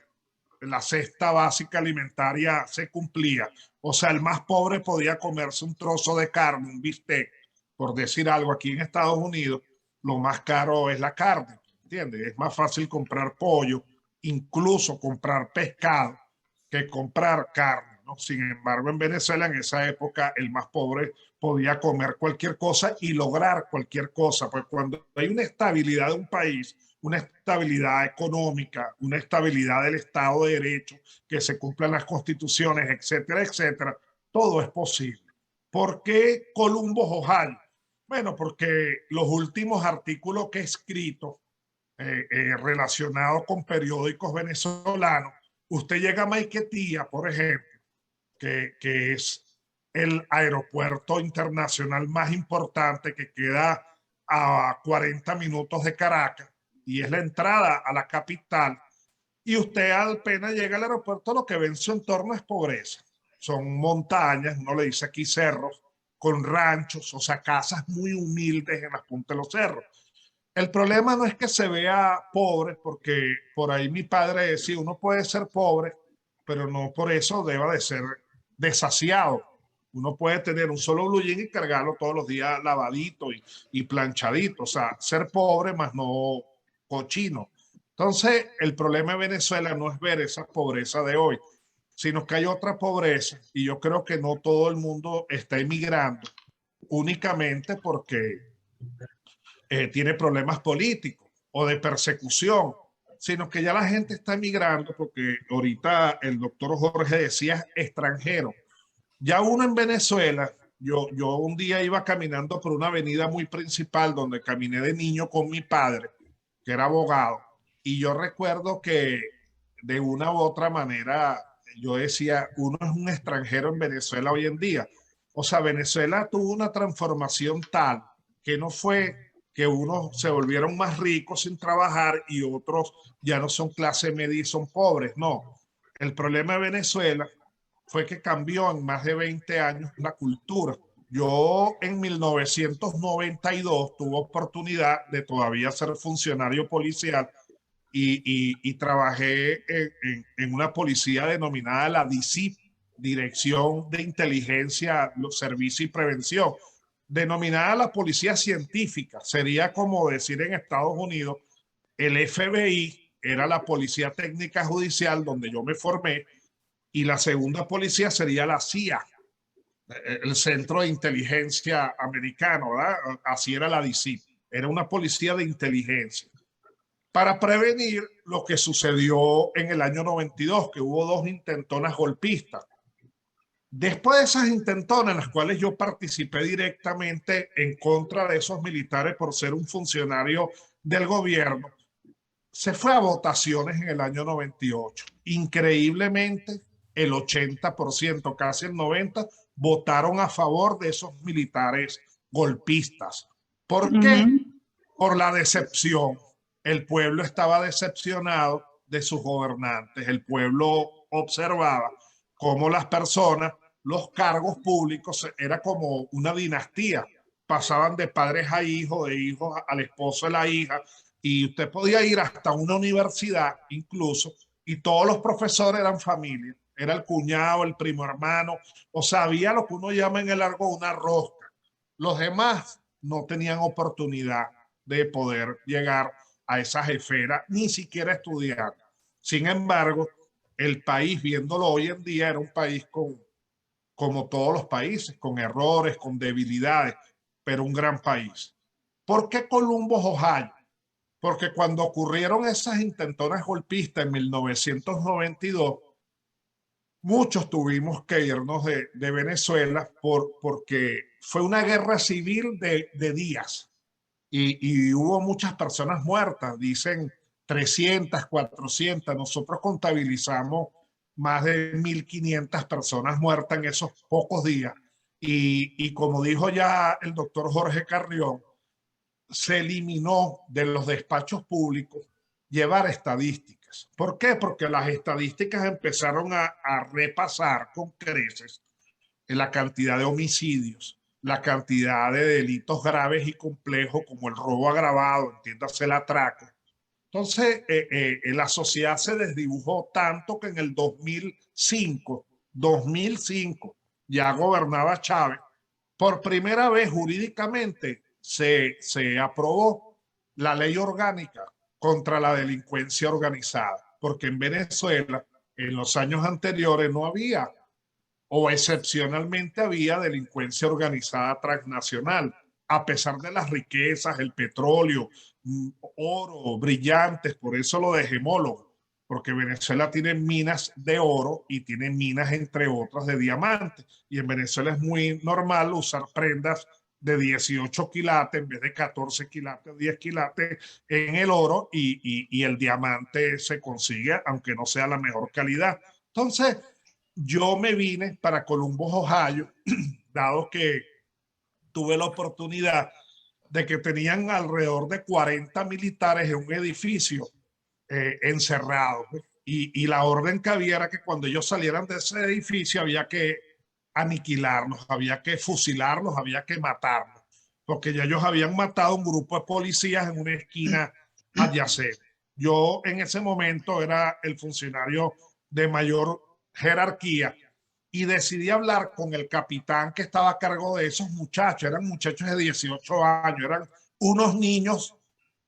[SPEAKER 5] la cesta básica alimentaria se cumplía. O sea, el más pobre podía comerse un trozo de carne, un bistec, por decir algo. Aquí en Estados Unidos, lo más caro es la carne, ¿entiendes? Es más fácil comprar pollo, incluso comprar pescado, que comprar carne, ¿no? Sin embargo, en Venezuela, en esa época, el más pobre podía comer cualquier cosa y lograr cualquier cosa. Pues cuando hay una estabilidad de un país, una estabilidad económica, una estabilidad del Estado de Derecho, que se cumplan las constituciones, etcétera, etcétera, todo es posible. ¿Por qué Columbus, Ohio? Bueno, porque los últimos artículos que he escrito relacionados con periódicos venezolanos, usted llega a Maiquetía, por ejemplo, que es el aeropuerto internacional más importante, que queda a 40 minutos de Caracas, y es la entrada a la capital, y usted apenas llega al aeropuerto, lo que ve en su entorno es pobreza. Son montañas, uno le dice aquí cerros, con ranchos, o sea, casas muy humildes en las puntas de los cerros. El problema no es que se vea pobre, porque por ahí mi padre decía, uno puede ser pobre, pero no por eso deba de ser desasiado. Uno puede tener un solo blue jean y cargarlo todos los días lavadito y planchadito. O sea, ser pobre más no cochino. Entonces, el problema de Venezuela no es ver esa pobreza de hoy, sino que hay otra pobreza, y yo creo que no todo el mundo está emigrando únicamente porque tiene problemas políticos o de persecución, sino que ya la gente está emigrando porque ahorita el doctor Jorge decía extranjero. Ya uno en Venezuela, yo un día iba caminando por una avenida muy principal donde caminé de niño con mi padre, que era abogado, y yo recuerdo que de una u otra manera yo decía, uno es un extranjero en Venezuela hoy en día. O sea, Venezuela tuvo una transformación tal que no fue que unos se volvieron más ricos sin trabajar y otros ya no son clase media y son pobres. No, el problema de Venezuela fue que cambió en más de 20 años la cultura. Yo en 1992 tuve oportunidad de todavía ser funcionario policial y trabajé en una policía denominada la DICIP, Dirección de Inteligencia, los Servicios y Prevención, denominada la policía científica. Sería como decir en Estados Unidos, el FBI era la policía técnica judicial donde yo me formé, y la segunda policía sería la CIA, el Centro de Inteligencia Americano, ¿verdad? Así era la DICIP, era una policía de inteligencia para prevenir lo que sucedió en el año 92, que hubo 2 intentonas golpistas. Después de esas intentonas, en las cuales yo participé directamente en contra de esos militares por ser un funcionario del gobierno, se fue a votaciones en el año 98. Increíblemente, el 80%, casi el 90%, votaron a favor de esos militares golpistas. ¿Por qué? Por la decepción. El pueblo estaba decepcionado de sus gobernantes. El pueblo observaba cómo las personas, los cargos públicos, era como una dinastía. Pasaban de padres a hijos, de hijos al esposo de la hija, y usted podía ir hasta una universidad incluso, y todos los profesores eran familia. Era el cuñado, el primo hermano, o sea, había lo que uno llama en el argot una rosca. Los demás no tenían oportunidad de poder llegar a esa jefera, ni siquiera estudiar. Sin embargo, el país, viéndolo hoy en día, era un país como todos los países, con errores, con debilidades, pero un gran país. ¿Por qué Columbus, Ohio? Porque cuando ocurrieron esas intentonas golpistas en 1992, muchos tuvimos que irnos de Venezuela porque fue una guerra civil de días y hubo muchas personas muertas, dicen 300, 400, nosotros contabilizamos más de 1.500 personas muertas en esos pocos días y como dijo ya el doctor Jorge Carrión, se eliminó de los despachos públicos llevar estadísticas. ¿Por qué? Porque las estadísticas empezaron a repasar con creces la cantidad de homicidios, la cantidad de delitos graves y complejos como el robo agravado, entiéndase el atraco. Entonces, la sociedad se desdibujó tanto que en el 2005, ya gobernaba Chávez, por primera vez jurídicamente se aprobó la ley orgánica contra la delincuencia organizada, porque en Venezuela en los años anteriores no había, o excepcionalmente había, delincuencia organizada transnacional, a pesar de las riquezas, el petróleo, oro, brillantes, por eso lo de gemólogo, porque Venezuela tiene minas de oro y tiene minas, entre otras, de diamantes, y en Venezuela es muy normal usar prendas de 18 quilates en vez de 14 quilates, 10 quilates en el oro, y el diamante se consigue, aunque no sea la mejor calidad. Entonces, yo me vine para Columbus, Ohio, dado que tuve la oportunidad de que tenían alrededor de 40 militares en un edificio encerrados. Y la orden que había era que cuando ellos salieran de ese edificio había que aniquilarlos, había que fusilarlos, había que matarlos, porque ya ellos habían matado a un grupo de policías en una esquina adyacente. Yo en ese momento era el funcionario de mayor jerarquía y decidí hablar con el capitán que estaba a cargo de esos muchachos. Eran muchachos de 18 años, eran unos niños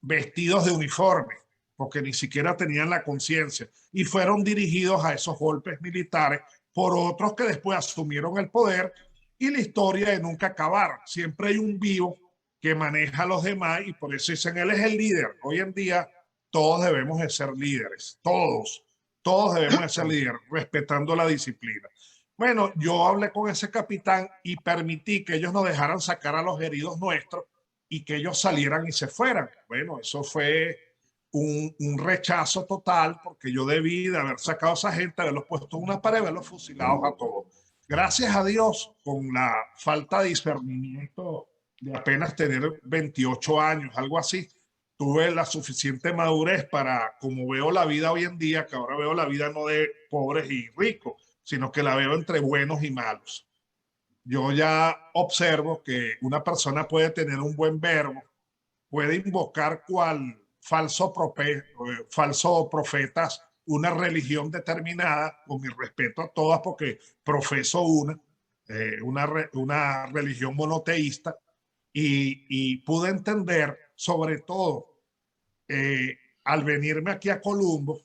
[SPEAKER 5] vestidos de uniforme, porque ni siquiera tenían la conciencia, y fueron dirigidos a esos golpes militares por otros que después asumieron el poder, y la historia de nunca acabar. Siempre hay un vivo que maneja a los demás, y por eso dicen, él es el líder. Hoy en día todos debemos de ser líderes, todos debemos de ser líderes, respetando la disciplina. Bueno, yo hablé con ese capitán y permití que ellos nos dejaran sacar a los heridos nuestros y que ellos salieran y se fueran. Bueno, eso fue un rechazo total, porque yo debí de haber sacado a esa gente, haberlos puesto en una pared, haberlos fusilados a todos. Gracias a Dios, con la falta de discernimiento de apenas tener 28 años, algo así. Tuve la suficiente madurez para, como veo la vida hoy en día, que ahora veo la vida no de pobres y ricos, sino que la veo entre buenos y malos. Yo ya observo que una persona puede tener un buen verbo, puede invocar cual falso profetas una religión determinada, con mi respeto a todas, porque profeso una religión monoteísta, y pude entender, sobre todo, al venirme aquí a Columbo,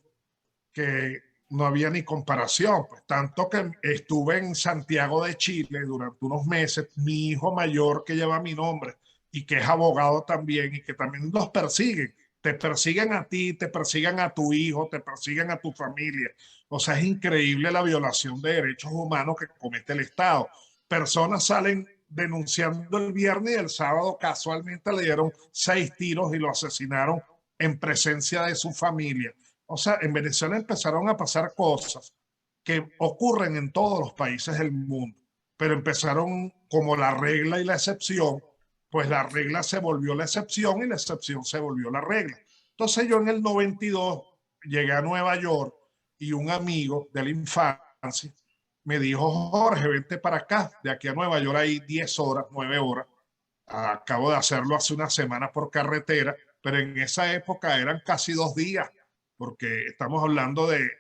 [SPEAKER 5] que no había ni comparación, pues tanto que estuve en Santiago de Chile durante unos meses, mi hijo mayor que lleva mi nombre y que es abogado también y que también los persiguen, te persiguen a ti, te persiguen a tu hijo, te persiguen a tu familia. O sea, es increíble la violación de derechos humanos que comete el Estado. Personas salen denunciando el viernes y el sábado casualmente le dieron 6 tiros y lo asesinaron en presencia de su familia. O sea, en Venezuela empezaron a pasar cosas que ocurren en todos los países del mundo, pero empezaron como la regla y la excepción, pues la regla se volvió la excepción y la excepción se volvió la regla. Entonces yo en el 92 llegué a Nueva York y un amigo de la infancia me dijo, Jorge, vente para acá, de aquí a Nueva York hay 10 horas, 9 horas. Acabo de hacerlo hace una semana por carretera, pero en esa época eran casi 2 días, porque estamos hablando de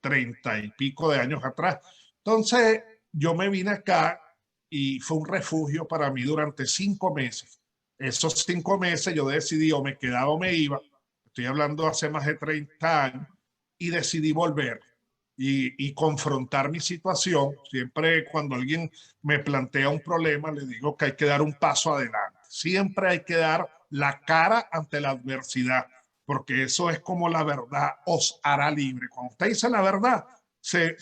[SPEAKER 5] 30 y pico de años atrás. Entonces yo me vine acá y fue un refugio para mí durante 5 meses. Esos 5 meses yo decidí o me quedaba o me iba. Estoy hablando hace más de 30 años y decidí volver y confrontar mi situación. Siempre cuando alguien me plantea un problema, le digo que hay que dar un paso adelante. Siempre hay que dar la cara ante la adversidad, porque eso es como la verdad os hará libre. Cuando usted dice la verdad, se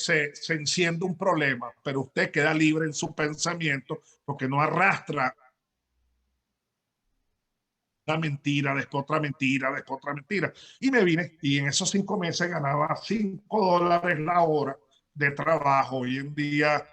[SPEAKER 5] enciende un problema, pero usted queda libre en su pensamiento porque no arrastra una mentira, después otra mentira, después otra mentira. Y me vine y en esos 5 meses ganaba $5 la hora de trabajo. Hoy en día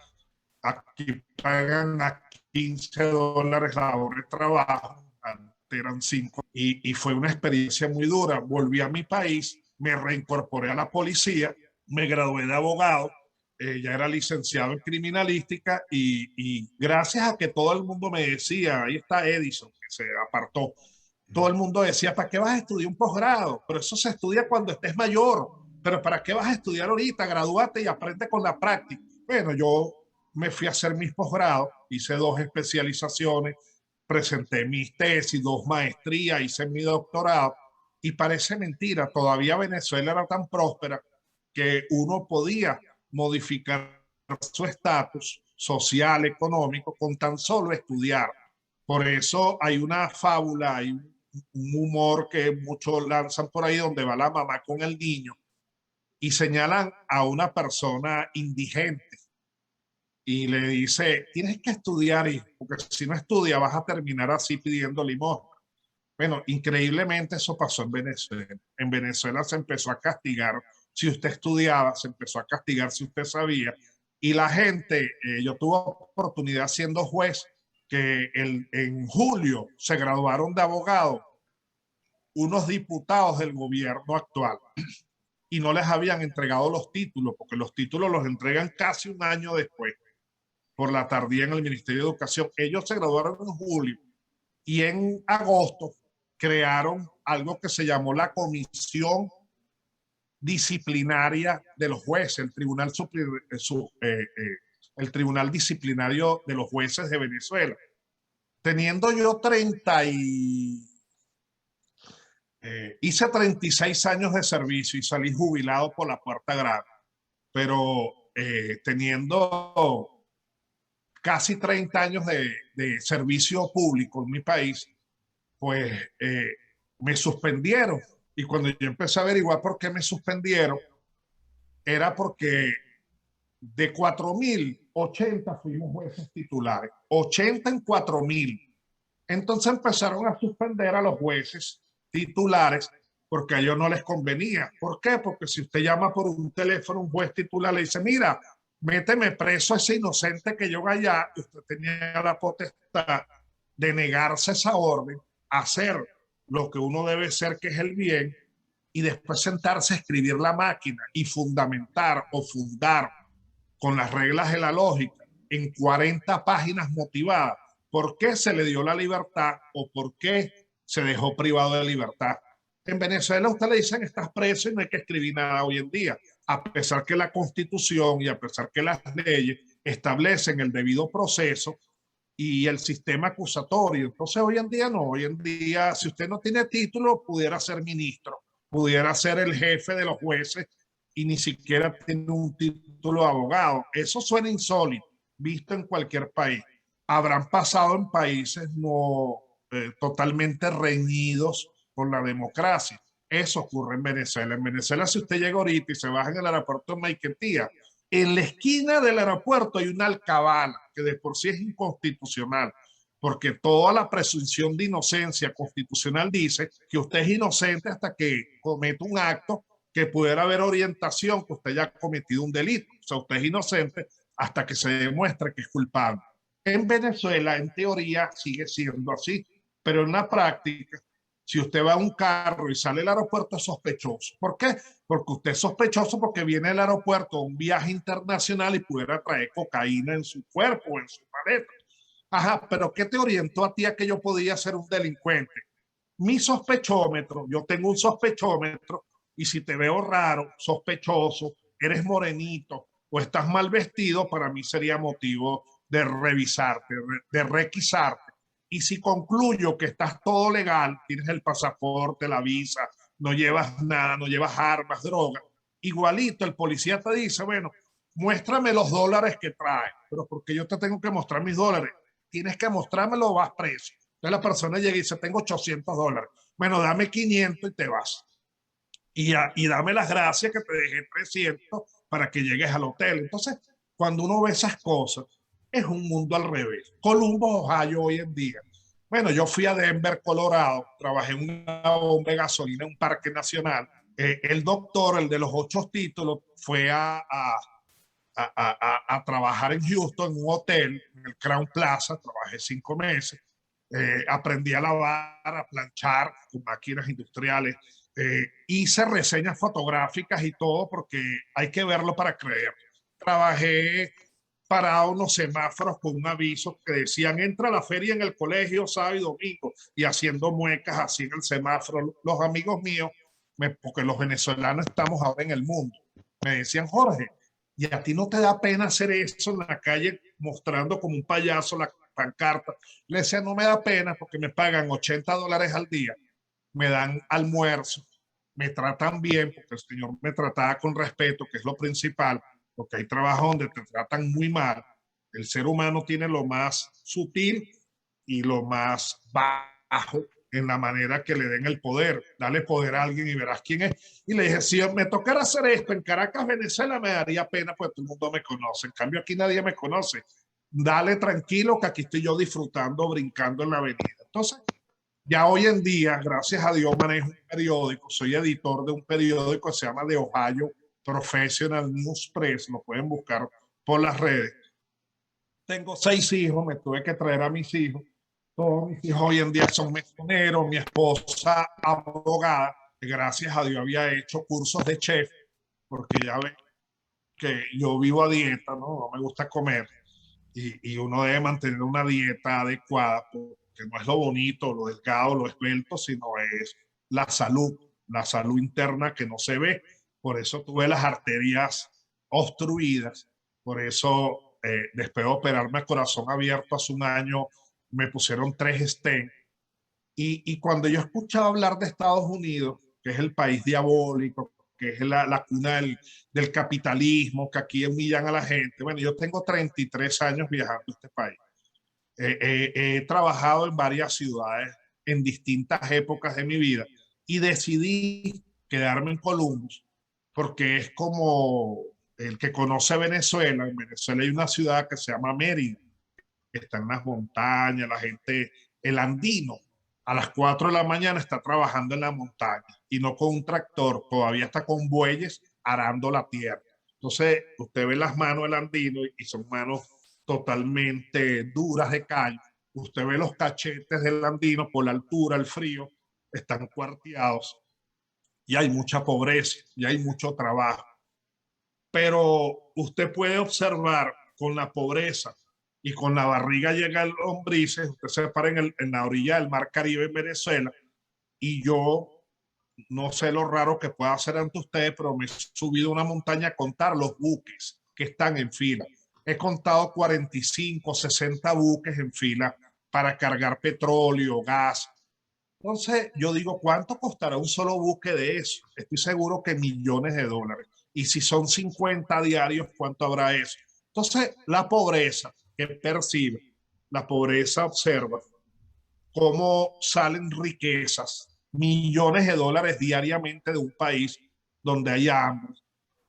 [SPEAKER 5] aquí pagan a $15 la hora de trabajo, antes eran 5, y fue una experiencia muy dura. Volví a mi país, me reincorporé a la policía, me gradué de abogado, ya era licenciado en criminalística y gracias a que todo el mundo me decía, ahí está Edison, que se apartó, todo el mundo decía, ¿para qué vas a estudiar un posgrado? Pero eso se estudia cuando estés mayor, pero ¿para qué vas a estudiar ahorita? Gradúate y aprende con la práctica. Bueno, yo me fui a hacer mis posgrados, hice 2 especializaciones, presenté mis tesis, 2 maestrías, hice mi doctorado y parece mentira, todavía Venezuela era tan próspera que uno podía modificar su estatus social, económico, con tan solo estudiar. Por eso hay una fábula, hay un humor que muchos lanzan por ahí donde va la mamá con el niño y señalan a una persona indigente y le dice, tienes que estudiar, hijo, porque si no estudias vas a terminar así pidiendo limosna. Bueno, increíblemente eso pasó en Venezuela. En Venezuela se empezó a castigar si usted estudiaba, se empezó a castigar si usted sabía. Y la gente, yo tuve oportunidad siendo juez, que en julio se graduaron de abogado unos diputados del gobierno actual y no les habían entregado los títulos, porque los títulos los entregan casi un año después, por la tardía en el Ministerio de Educación. Ellos se graduaron en julio y en agosto crearon algo que se llamó la Comisión Disciplinaria de los Jueces, el Tribunal Disciplinario de los Jueces de Venezuela. Teniendo yo hice 36 años de servicio y salí jubilado por la puerta grande, pero teniendo casi 30 años de servicio público en mi país, pues me suspendieron. Y cuando yo empecé a averiguar por qué me suspendieron, era porque de 4,000, 80 fuimos jueces titulares, 80 en 4,000. Entonces empezaron a suspender a los jueces titulares porque a ellos no les convenía. ¿Por qué? Porque si usted llama por un teléfono, un juez titular le dice, mira, méteme preso a ese inocente que yo allá, usted tenía la potestad de negarse esa orden, hacer lo que uno debe ser, que es el bien, y después sentarse a escribir la máquina y fundamentar o fundar con las reglas de la lógica en 40 páginas motivadas por qué se le dio la libertad o por qué se dejó privado de libertad. En Venezuela a usted le dicen estás preso y no hay que escribir nada hoy en día, a pesar que la Constitución y a pesar que las leyes establecen el debido proceso y el sistema acusatorio. Entonces hoy en día no, hoy en día si usted no tiene título pudiera ser ministro, pudiera ser el jefe de los jueces y ni siquiera tiene un título de abogado. Eso suena insólito, visto en cualquier país. Habrán pasado en países no totalmente reñidos con la democracia. Eso ocurre en Venezuela. En Venezuela, si usted llega ahorita y se baja en el aeropuerto de Maiquetía, en la esquina del aeropuerto hay una alcabala que de por sí es inconstitucional, porque toda la presunción de inocencia constitucional dice que usted es inocente hasta que cometa un acto que pudiera haber orientación que usted haya cometido un delito. O sea, usted es inocente hasta que se demuestre que es culpable. En Venezuela, en teoría, sigue siendo así, pero en la práctica, si usted va a un carro y sale del aeropuerto, es sospechoso. ¿Por qué? Porque usted es sospechoso porque viene del aeropuerto a un viaje internacional y pudiera traer cocaína en su cuerpo o en su maleta. Ajá, pero ¿qué te orientó a ti a que yo podía ser un delincuente? Mi sospechómetro, yo tengo un sospechómetro y si te veo raro, sospechoso, eres morenito o estás mal vestido, para mí sería motivo de revisarte, de requisarte. Y si concluyo que estás todo legal, tienes el pasaporte, la visa, no llevas nada, no llevas armas, drogas, igualito el policía te dice, bueno, muéstrame los dólares que traes, pero porque yo te tengo que mostrar mis dólares, tienes que mostrármelo o vas preso. Entonces la persona llega y dice, tengo $800, bueno, dame 500 y te vas. Y dame las gracias que te dejé 300 para que llegues al hotel. Entonces, cuando uno ve esas cosas, es un mundo al revés. Columbus, Ohio, hoy en día. Bueno, yo fui a Denver, Colorado, trabajé en una bomba de gasolina en un parque nacional. El doctor, el de los 8 títulos, fue a trabajar en Houston, en un hotel, en el Crown Plaza, trabajé 5 meses. Aprendí a lavar, a planchar con máquinas industriales. Hice reseñas fotográficas y todo porque hay que verlo para creer. Trabajé parado unos semáforos con un aviso que decían entra a la feria en el colegio sábado y domingo y haciendo muecas así en el semáforo. Los amigos míos, porque los venezolanos estamos ahora en el mundo, me decían, Jorge, ¿y a ti no te da pena hacer eso en la calle mostrando como un payaso la pancarta? Le decía, no me da pena porque me pagan $80 al día, me dan almuerzo, me tratan bien, porque el señor me trataba con respeto, que es lo principal, porque hay trabajos donde te tratan muy mal. El ser humano tiene lo más sutil y lo más bajo en la manera que le den el poder. Dale poder a alguien y verás quién es. Y le dije, si me tocara hacer esto en Caracas, Venezuela, me daría pena, pues todo el mundo me conoce. En cambio, aquí nadie me conoce. Dale tranquilo, que aquí estoy yo disfrutando, brincando en la avenida. Entonces, ya hoy en día, gracias a Dios, manejo un periódico. Soy editor de un periódico que se llama The Ohio Professional News Press. Lo pueden buscar por las redes. Tengo 6 hijos, me tuve que traer a mis hijos. Todos mis hijos hoy en día son mesoneros, mi esposa abogada, que gracias a Dios había hecho cursos de chef, porque ya ven que yo vivo a dieta, no me gusta comer, y uno debe mantener una dieta adecuada, porque no es lo bonito, lo delgado, lo esbelto, sino es la salud interna que no se ve. Por eso tuve las arterias obstruidas, por eso después de operarme a corazón abierto hace un año, me pusieron 3 stents. Y cuando yo escuchaba hablar de Estados Unidos, que es el país diabólico, que es la cuna del capitalismo, que aquí humillan a la gente. Bueno, yo tengo 33 años viajando a este país. He trabajado en varias ciudades en distintas épocas de mi vida y decidí quedarme en Columbus porque es como el que conoce Venezuela. En Venezuela hay una ciudad que se llama Mérida, que está en las montañas, la gente, el andino, a las 4 de la mañana está trabajando en la montaña y no con un tractor, todavía está con bueyes arando la tierra. Entonces, usted ve las manos del andino y son manos totalmente duras de caño, usted ve los cachetes del andino por la altura, el frío, están cuarteados y hay mucha pobreza y hay mucho trabajo. Pero usted puede observar con la pobreza y con la barriga llega el lombrices, usted se para en la orilla del Mar Caribe en Venezuela, y yo no sé lo raro que pueda hacer ante ustedes, pero me he subido a una montaña a contar los buques que están en fila. He contado 45, 60 buques en fila para cargar petróleo, gas. Entonces, yo digo, ¿cuánto costará un solo buque de eso? Estoy seguro que millones de dólares. Y si son 50 diarios, ¿cuánto habrá eso? Entonces, la pobreza que percibe, la pobreza observa cómo salen riquezas, millones de dólares diariamente de un país donde hay hambre,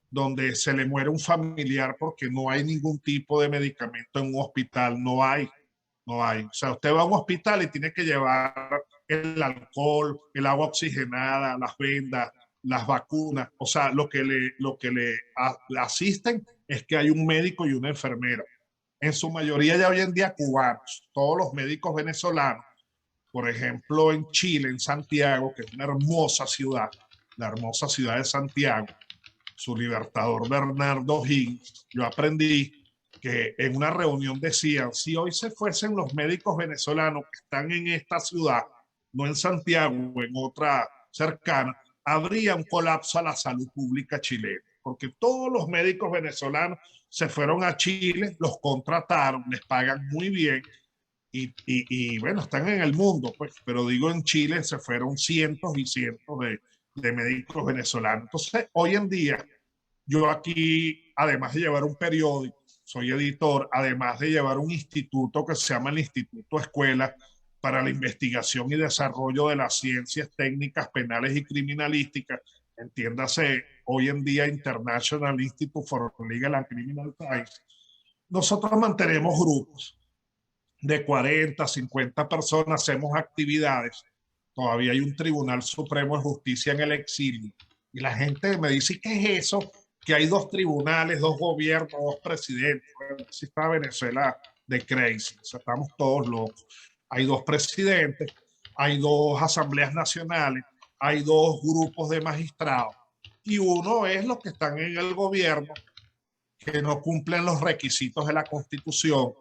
[SPEAKER 5] donde se le muere un familiar porque no hay ningún tipo de medicamento en un hospital, no hay. O sea, usted va a un hospital y tiene que llevar el alcohol, el agua oxigenada, las vendas, las vacunas. O sea, lo que le asisten es que hay un médico y una enfermera. En su mayoría ya hoy en día cubanos, todos los médicos venezolanos. Por ejemplo, en Chile, en Santiago, que es una hermosa ciudad, la hermosa ciudad de Santiago, su libertador Bernardo Higgins, yo aprendí que en una reunión decían, si hoy se fuesen los médicos venezolanos que están en esta ciudad, no en Santiago o en otra cercana, habría un colapso a la salud pública chilena, porque todos los médicos venezolanos se fueron a Chile, los contrataron, les pagan muy bien, y bueno, están en el mundo, pues, pero digo, en Chile se fueron cientos y cientos de médicos venezolanos. Entonces, hoy en día, yo aquí, además de llevar un periódico, soy editor, además de llevar un instituto que se llama el Instituto Escuela para la Investigación y Desarrollo de las Ciencias Técnicas Penales y Criminalísticas, entiéndase hoy en día International Institute for Legal and Criminal Science, nosotros mantenemos grupos de 40, 50 personas, hacemos actividades. Todavía hay un Tribunal Supremo de Justicia en el exilio. Y la gente me dice, ¿qué es eso? Que hay dos tribunales, dos gobiernos, dos presidentes. Bueno, si está Venezuela de crazy, o sea, estamos todos locos. Hay dos presidentes, hay dos asambleas nacionales, hay dos grupos de magistrados. Y uno es los que están en el gobierno, que no cumplen los requisitos de la Constitución,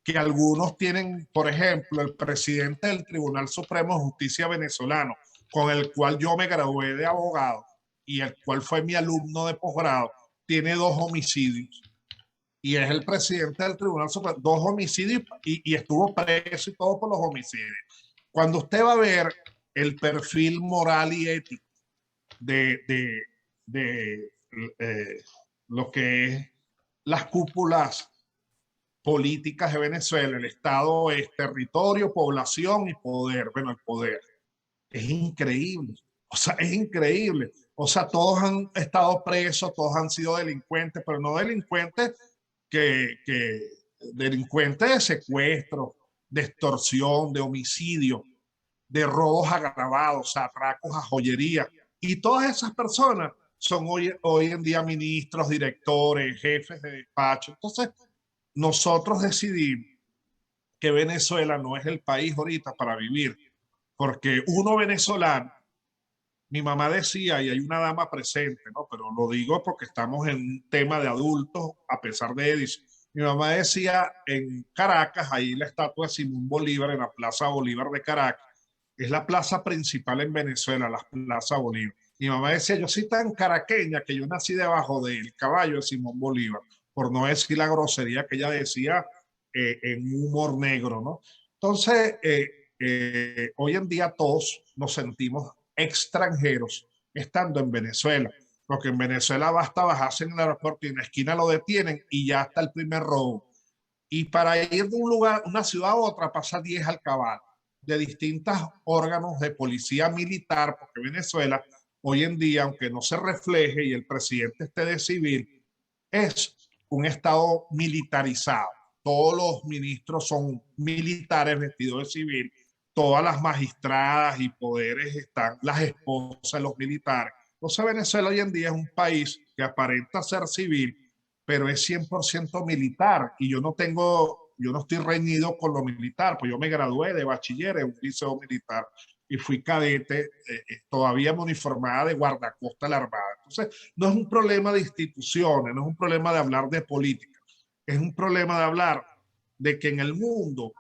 [SPEAKER 5] que algunos tienen, por ejemplo, el presidente del Tribunal Supremo de Justicia venezolano, con el cual yo me gradué de abogado y el cual fue mi alumno de posgrado, tiene 2 homicidios. Y es el presidente del Tribunal Supremo, 2 homicidios y estuvo preso y todo por los homicidios. Cuando usted va a ver el perfil moral y ético de lo que es las cúpulas políticas de Venezuela, el Estado es territorio, población y poder. Bueno, el poder es increíble. O sea, es increíble. O sea, todos han estado presos, todos han sido delincuentes, pero no delincuentes delincuentes de secuestro, de extorsión, de homicidio, de robos agravados, atracos a joyería. Y todas esas personas son hoy en día ministros, directores, jefes de despacho. Entonces, nosotros decidimos que Venezuela no es el país ahorita para vivir, porque uno venezolano, mi mamá decía, y hay una dama presente, ¿no? Pero lo digo porque estamos en un tema de adultos, a pesar de Edison. Mi mamá decía, en Caracas, ahí la estatua de Simón Bolívar, en la Plaza Bolívar de Caracas, es la plaza principal en Venezuela, la Plaza Bolívar. Mi mamá decía, yo soy tan caraqueña que yo nací debajo del caballo de Simón Bolívar, por no decir la grosería que ella decía en un humor negro, ¿no? Entonces, hoy en día todos nos sentimos extranjeros estando en Venezuela, porque en Venezuela basta bajarse en el aeropuerto y en la esquina lo detienen y ya está el primer robo. Y para ir de un lugar, una ciudad a otra, pasa 10 alcabalas de distintos órganos de policía militar, porque Venezuela hoy en día, aunque no se refleje y el presidente esté de civil, es un estado militarizado. Todos los ministros son militares vestidos de civil, todas las magistradas y poderes están, las esposas de los militares. Entonces Venezuela hoy en día es un país que aparenta ser civil, pero es 100% militar. Y yo no tengo yo no estoy reñido con lo militar, pues yo me gradué de bachiller en un liceo militar y fui cadete, todavía me uniformada de guardacosta de la Armada. Entonces, no es un problema de instituciones, no es un problema de hablar de política, es un problema de hablar de que en el mundo,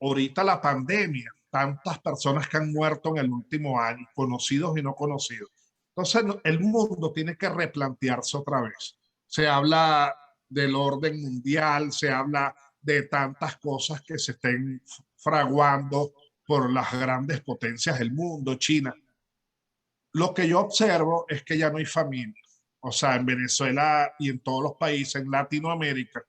[SPEAKER 5] ahorita la pandemia, tantas personas que han muerto en el último año, conocidos y no conocidos. Entonces, el mundo tiene que replantearse otra vez. Se habla del orden mundial, se habla de tantas cosas que se estén fraguando por las grandes potencias del mundo, China. Lo que yo observo es que ya no hay familia. O sea, en Venezuela y en todos los países en Latinoamérica,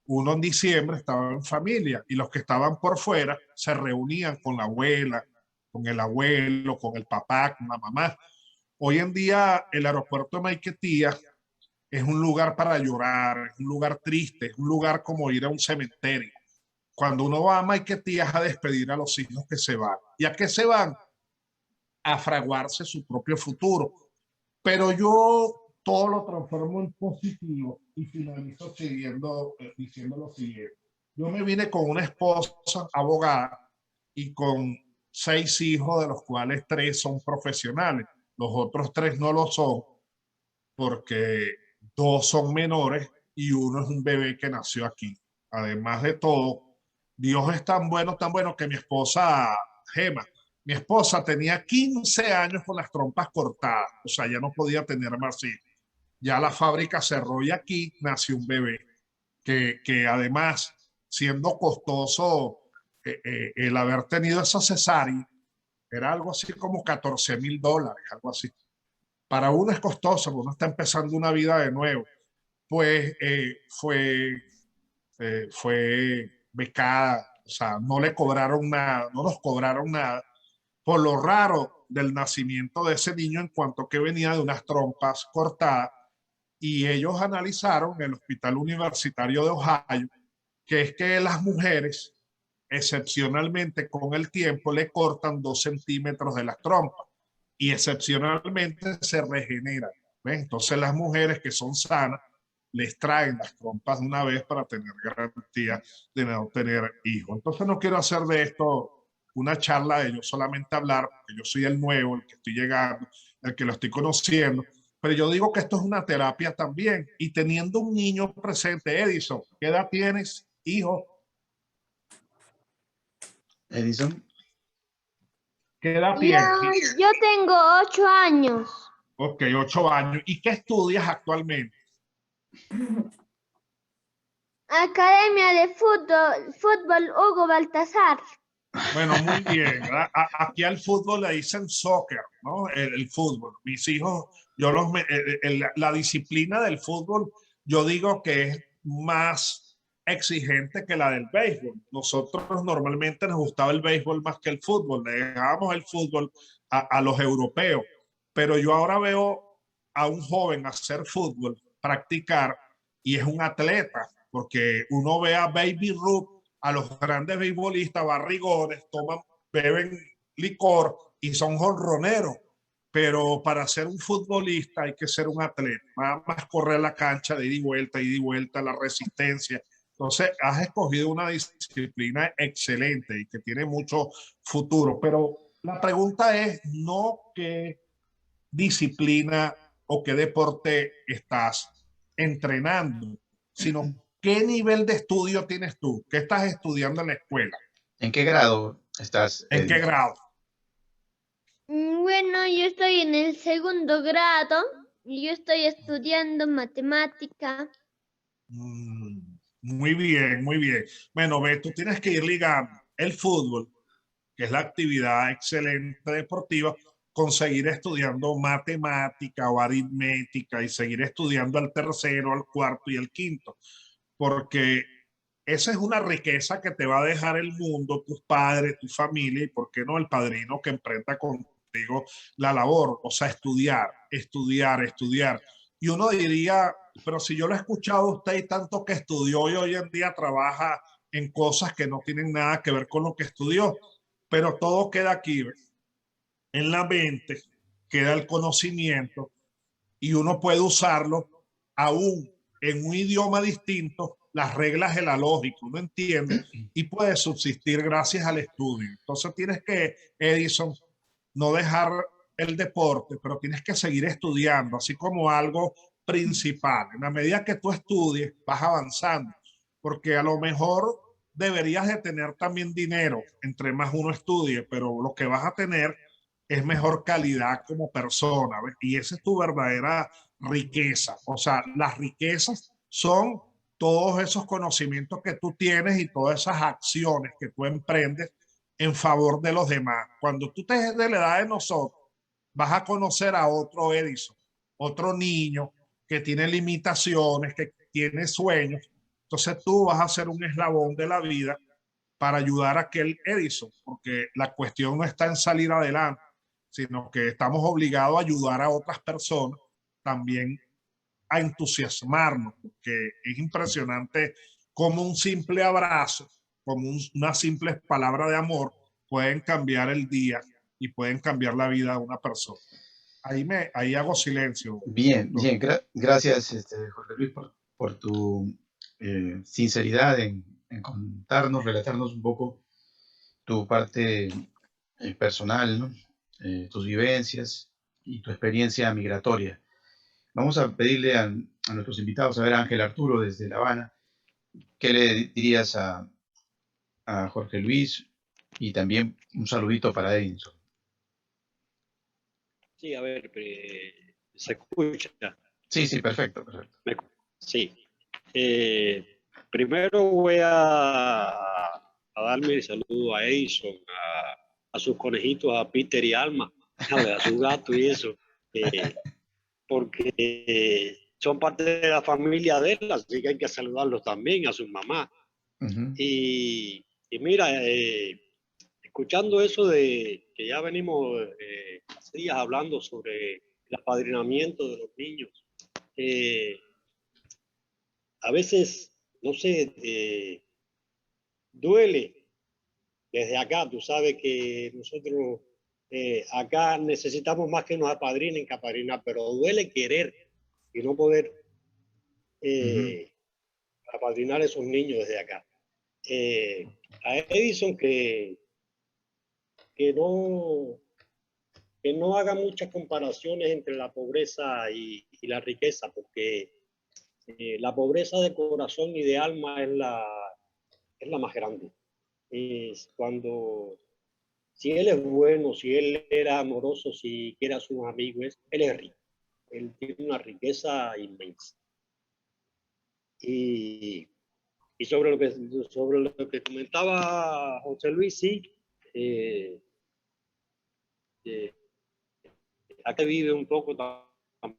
[SPEAKER 5] uno en diciembre estaba en familia y los que estaban por fuera se reunían con la abuela, con el abuelo, con el papá, con la mamá. Hoy en día el aeropuerto de Maiquetía es un lugar para llorar, es un lugar triste, es un lugar como ir a un cementerio. Cuando uno va a Maiquetía es a despedir a los hijos que se van. ¿Y a qué se van? A fraguarse su propio futuro. Pero yo todo lo transformo en positivo y finalizo diciendo lo siguiente. Yo me vine con una esposa abogada y con 6 hijos, de los cuales 3 son profesionales. Los otros 3 no lo son porque 2 son menores y uno es un bebé que nació aquí. Además de todo, Dios es tan bueno que mi esposa, Gema, mi esposa tenía 15 años con las trompas cortadas, o sea, ya no podía tener más hijos. Ya la fábrica cerró y aquí nació un bebé que además, siendo costoso el haber tenido esa cesárea, era algo así como $14,000, algo así. Para uno es costoso, porque uno está empezando una vida de nuevo. Pues fue becada, o sea, no le cobraron nada, no nos cobraron nada, por lo raro del nacimiento de ese niño en cuanto que venía de unas trompas cortadas, y ellos analizaron en el Hospital Universitario de Ohio que es que las mujeres excepcionalmente con el tiempo le cortan 2 centímetros de las trompas y excepcionalmente se regeneran. ¿Ves? Entonces las mujeres que son sanas les traen las trompas de una vez para tener garantía de no tener hijos. Entonces no quiero hacer de esto una charla de yo solamente hablar, porque yo soy el nuevo, el que estoy llegando, el que lo estoy conociendo, pero yo digo que esto es una terapia también. Y teniendo un niño presente, Edison, ¿qué edad tienes, hijo?
[SPEAKER 1] Edison.
[SPEAKER 5] ¿Qué edad tienes?
[SPEAKER 4] Yo tengo 8 años.
[SPEAKER 5] Ok, 8 años. ¿Y qué estudias actualmente?
[SPEAKER 4] Academia de Fútbol Hugo Baltasar.
[SPEAKER 5] Bueno, muy bien. Aquí al fútbol le dicen soccer, ¿no? El fútbol. Mis hijos, la disciplina del fútbol, yo digo que es más exigente que la del béisbol. Nosotros normalmente nos gustaba el béisbol más que el fútbol. Le dejábamos el fútbol a los europeos. Pero yo ahora veo a un joven hacer fútbol, practicar, y es un atleta, porque uno ve a Baby Ruth, a los grandes beisbolistas, barrigones, beben licor y son jonroneros. Pero para ser un futbolista hay que ser un atleta, nada más correr la cancha de ida y vuelta, la resistencia. Entonces, has escogido una disciplina excelente y que tiene mucho futuro. Pero la pregunta es no qué disciplina o qué deporte estás entrenando, sino qué nivel de estudio tienes tú, qué estás estudiando en la escuela.
[SPEAKER 1] ¿En qué grado estás?
[SPEAKER 5] ¿En qué grado?
[SPEAKER 4] Bueno, yo estoy en el 2º grado y yo estoy estudiando matemática.
[SPEAKER 5] Muy bien, muy bien. Bueno, ve, tú tienes que ir ligando el fútbol, que es la actividad excelente deportiva, con seguir estudiando matemática o aritmética y seguir estudiando al 3º, al 4º y al 5º, porque esa es una riqueza que te va a dejar el mundo, tus padres, tu familia y, ¿por qué no, el padrino que emprenda contigo la labor? O sea, estudiar, estudiar, estudiar. Y uno diría, pero si yo lo he escuchado a usted y tanto que estudió y hoy en día trabaja en cosas que no tienen nada que ver con lo que estudió, pero todo queda aquí, ¿ves? En la mente queda el conocimiento y uno puede usarlo aún en un idioma distinto las reglas de la lógica, uno entiende y puede subsistir gracias al estudio. Entonces tienes que, Edison, no dejar el deporte, pero tienes que seguir estudiando, así como algo principal. En la medida que tú estudies, vas avanzando, porque a lo mejor deberías de tener también dinero, entre más uno estudie, pero lo que vas a tener es mejor calidad como persona, ¿ves? Y esa es tu verdadera riqueza. O sea, las riquezas son todos esos conocimientos que tú tienes y todas esas acciones que tú emprendes en favor de los demás. Cuando tú te des de la edad de nosotros, vas a conocer a otro Edison, otro niño que tiene limitaciones, que tiene sueños. Entonces tú vas a ser un eslabón de la vida para ayudar a aquel Edison, porque la cuestión no está en salir adelante, sino que estamos obligados a ayudar a otras personas también a entusiasmarnos, porque es impresionante cómo un simple abrazo, como una simple palabra de amor pueden cambiar el día y pueden cambiar la vida de una persona. Ahí hago silencio.
[SPEAKER 1] Bien, bien, gracias Jorge Luis por tu sinceridad en contarnos, relatarnos un poco tu parte personal, ¿no? Tus vivencias y tu experiencia migratoria. Vamos a pedirle a nuestros invitados, a ver, a Ángel Arturo desde La Habana, ¿qué le dirías a Jorge Luis? Y también un saludito para Edison.
[SPEAKER 7] Sí, a ver, ¿se escucha?
[SPEAKER 1] Sí, sí, perfecto, perfecto.
[SPEAKER 7] Sí. Primero voy a darme el saludo a Edison, a sus conejitos, a Peter y Alma, a su gato y eso, porque son parte de la familia de él, así que hay que saludarlos también, a su mamá.
[SPEAKER 1] Uh-huh.
[SPEAKER 7] Y mira, escuchando eso de que ya venimos hace días hablando sobre el apadrinamiento de los niños, a veces, no sé, duele desde acá. Tú sabes que nosotros acá necesitamos más que nos apadrinen que apadrinar, pero duele querer y no poder apadrinar a esos niños desde acá. A Edison que no haga muchas comparaciones entre la pobreza y la riqueza, porque la pobreza de corazón y de alma es la más grande. Es cuando, si él es bueno, si él era amoroso, si quiere a sus amigos, él es rico. Él tiene una riqueza inmensa. Y sobre lo que comentaba José Luis, sí, acá vive un poco también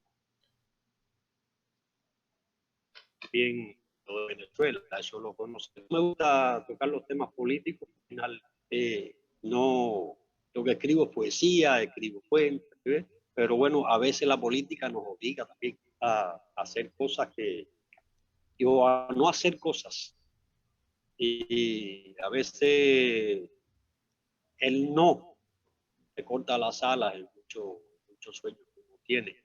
[SPEAKER 7] todo Venezuela, eso lo conoce. Me gusta tocar los temas políticos, al final no, lo que escribo es poesía, escribo cuentos, ¿ves? Pero bueno, a veces la política nos obliga también a hacer cosas o a no hacer cosas. Y a veces el no te corta las alas en muchos sueños que uno tiene.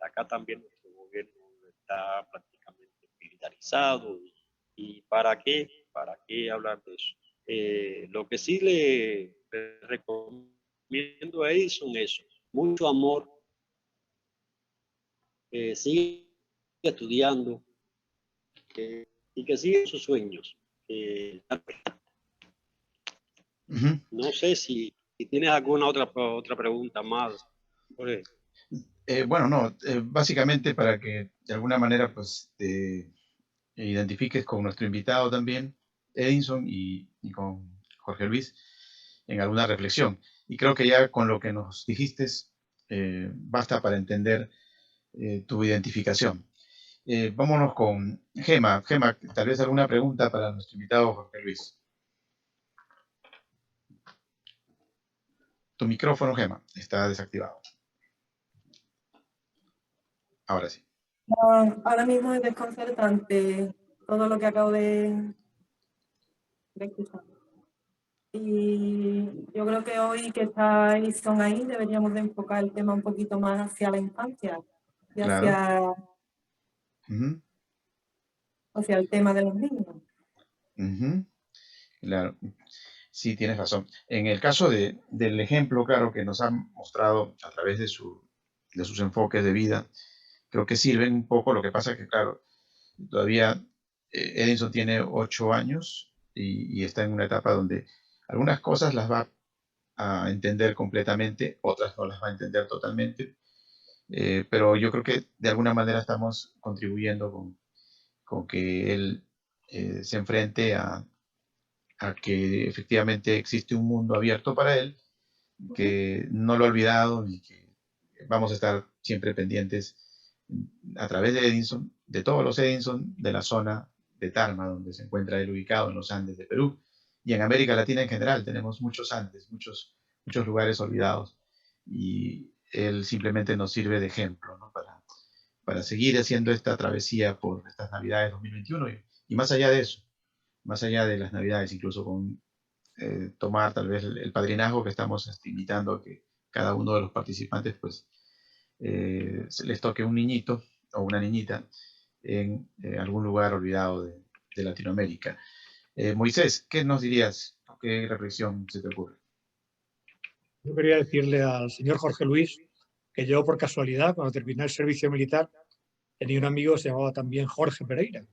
[SPEAKER 7] Acá también nuestro gobierno está prácticamente militarizado. ¿Y para qué? ¿Para qué hablar de eso? Lo que sí le recomiendo a Edison es mucho amor. Sigue estudiando y que siga sus sueños. No sé si tienes alguna otra pregunta más.
[SPEAKER 1] Bueno, no, básicamente para que de alguna manera pues te identifiques con nuestro invitado también, Edison, y con Jorge Luis en alguna reflexión. Y creo que ya con lo que nos dijiste basta para entender tu identificación. Vámonos con Gema. Gema, tal vez alguna pregunta para nuestro invitado Jorge Luis. Tu micrófono, Gema, está desactivado. Ahora sí.
[SPEAKER 6] Ahora mismo es desconcertante todo lo que acabo de escuchar. Y yo creo que hoy que está Edison ahí, deberíamos de enfocar el tema un poquito más hacia la infancia y
[SPEAKER 1] Claro.
[SPEAKER 6] hacia O sea, el tema de los niños.
[SPEAKER 1] Ujú, claro, sí, tienes razón. En el caso del ejemplo, claro, que nos han mostrado a través de sus enfoques de vida, creo que sirven un poco. Lo que pasa es que, claro, todavía Edison tiene 8 años y está en una etapa donde algunas cosas las va a entender completamente, otras no las va a entender totalmente, pero yo creo que de alguna manera estamos contribuyendo con que él se enfrente a que efectivamente existe un mundo abierto para él, que no lo ha olvidado y que vamos a estar siempre pendientes a través de Edison, de todos los Edison de la zona de Tarma, donde se encuentra él ubicado en los Andes de Perú. Y en América Latina en general tenemos muchos Andes, muchos lugares olvidados. Y él simplemente nos sirve de ejemplo, ¿no? Para seguir haciendo esta travesía por estas Navidades 2021 y más allá de eso, más allá de las Navidades, incluso con tomar tal vez el padrinazgo que estamos invitando a que cada uno de los participantes pues se les toque un niñito o una niñita en algún lugar olvidado de Latinoamérica. Moisés, ¿qué nos dirías? ¿Qué reflexión se te ocurre?
[SPEAKER 2] Yo quería decirle al señor Jorge Luis que yo, por casualidad, cuando terminé el servicio militar, tenía un amigo que se llamaba también Jorge Pereira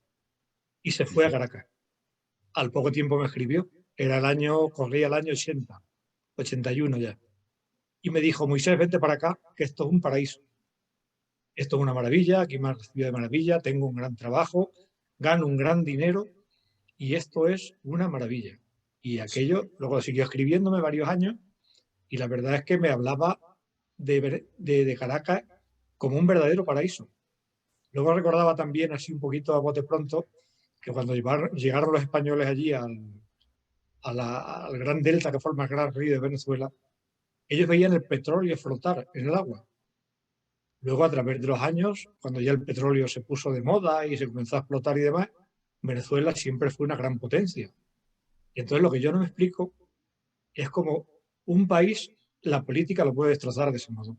[SPEAKER 2] y se fue a Caracas. Al poco tiempo me escribió, corría el año 80, 81 ya, y me dijo: Moisés, vente para acá, que esto es un paraíso. Esto es una maravilla, aquí me han recibido de maravilla, tengo un gran trabajo, gano un gran dinero y esto es una maravilla. Y aquello, luego siguió escribiéndome varios años y la verdad es que me hablaba de Caracas como un verdadero paraíso. Luego recordaba también, así un poquito a bote pronto, que cuando llegaron los españoles allí al gran delta que forma el gran río de Venezuela, ellos veían el petróleo flotar en el agua. Luego, a través de los años, cuando ya el petróleo se puso de moda y se comenzó a explotar y demás, Venezuela siempre fue una gran potencia. Y entonces lo que yo no me explico es cómo un país, la política lo puede destrozar de ese modo.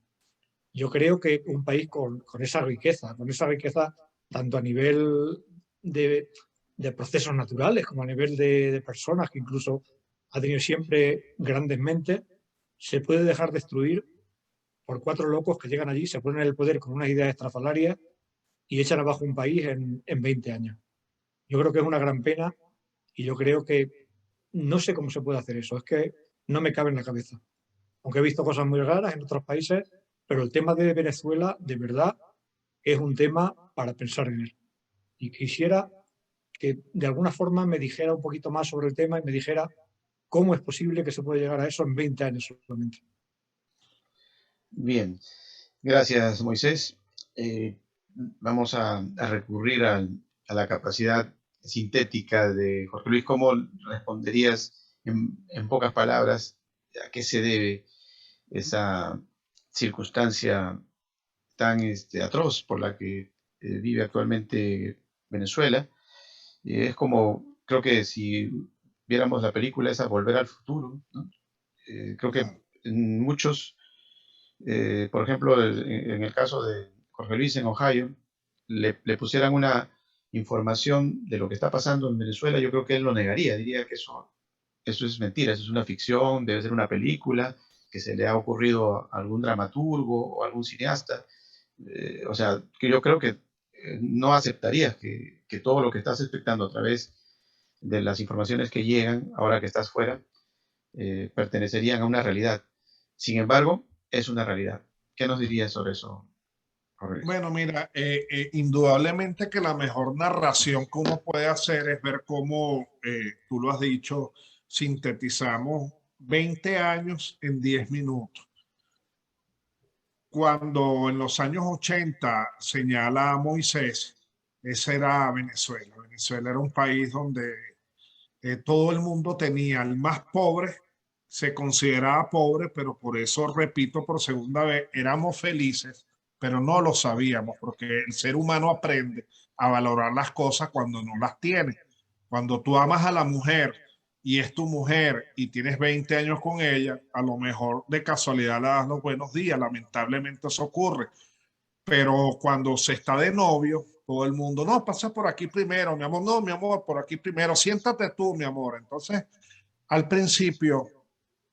[SPEAKER 2] Yo creo que un país con esa riqueza tanto a nivel de procesos naturales como a nivel de personas que incluso ha tenido siempre grandes mentes, se puede dejar destruir por 4 locos que llegan allí, se ponen en el poder con unas ideas estrafalarias y echan abajo un país en 20 años. Yo creo que es una gran pena y yo creo que no sé cómo se puede hacer eso, es que no me cabe en la cabeza. Aunque he visto cosas muy raras en otros países, pero el tema de Venezuela, de verdad, es un tema para pensar en él. Y quisiera que de alguna forma me dijera un poquito más sobre el tema y me dijera cómo es posible que se pueda llegar a eso en 20 años solamente.
[SPEAKER 1] Bien, gracias Moisés. Vamos a recurrir a la capacidad sintética de Jorge Luis. ¿Cómo responderías en pocas palabras a qué se debe esa circunstancia tan atroz por la que vive actualmente Venezuela? Es como, creo que si viéramos la película esa, Volver al Futuro, ¿no? Creo que muchos, por ejemplo, en el caso de Jorge Luis en Ohio, le pusieran una información de lo que está pasando en Venezuela, yo creo que él lo negaría, diría que eso es mentira, eso es una ficción, debe ser una película que se le ha ocurrido a algún dramaturgo o algún cineasta. O sea, que yo creo que no aceptarías que todo lo que estás expectando a través de las informaciones que llegan ahora que estás fuera pertenecerían a una realidad. Sin embargo, es una realidad. ¿Qué nos dirías sobre eso, Jorge?
[SPEAKER 5] Bueno, mira, indudablemente que la mejor narración que uno puede hacer es ver cómo, tú lo has dicho, sintetizamos 20 años en 10 minutos. Cuando en los años 80 señala a Moisés, ese era Venezuela. Venezuela era un país donde todo el mundo tenía, el más pobre se consideraba pobre, pero por eso, repito por segunda vez, éramos felices, pero no lo sabíamos, porque el ser humano aprende a valorar las cosas cuando no las tiene. Cuando tú amas a la mujer y es tu mujer y tienes 20 años con ella, a lo mejor de casualidad le das los buenos días, lamentablemente eso ocurre. Pero cuando se está de novio, todo el mundo, no, pasa por aquí primero, mi amor, no, mi amor, por aquí primero, siéntate tú, mi amor. Entonces, al principio,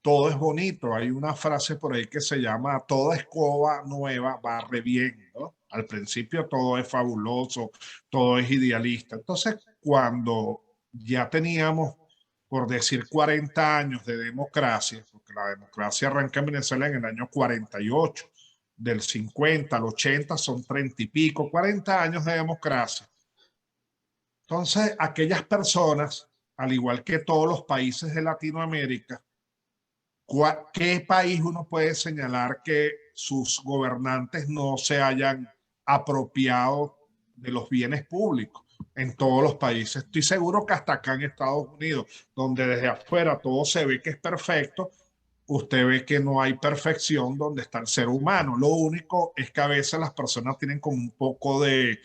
[SPEAKER 5] todo es bonito. Hay una frase por ahí que se llama, toda escoba nueva barre bien, ¿no? Al principio todo es fabuloso, todo es idealista. Entonces, cuando ya teníamos, por decir, 40 años de democracia, porque la democracia arranca en Venezuela en el año 48, del 50 al 80 son 30 y pico, 40 años de democracia. Entonces, aquellas personas, al igual que todos los países de Latinoamérica, ¿qué país uno puede señalar que sus gobernantes no se hayan apropiado de los bienes públicos? En todos los países. Estoy seguro que hasta acá en Estados Unidos, donde desde afuera todo se ve que es perfecto, usted ve que no hay perfección donde está el ser humano. Lo único es que a veces las personas tienen como un poco de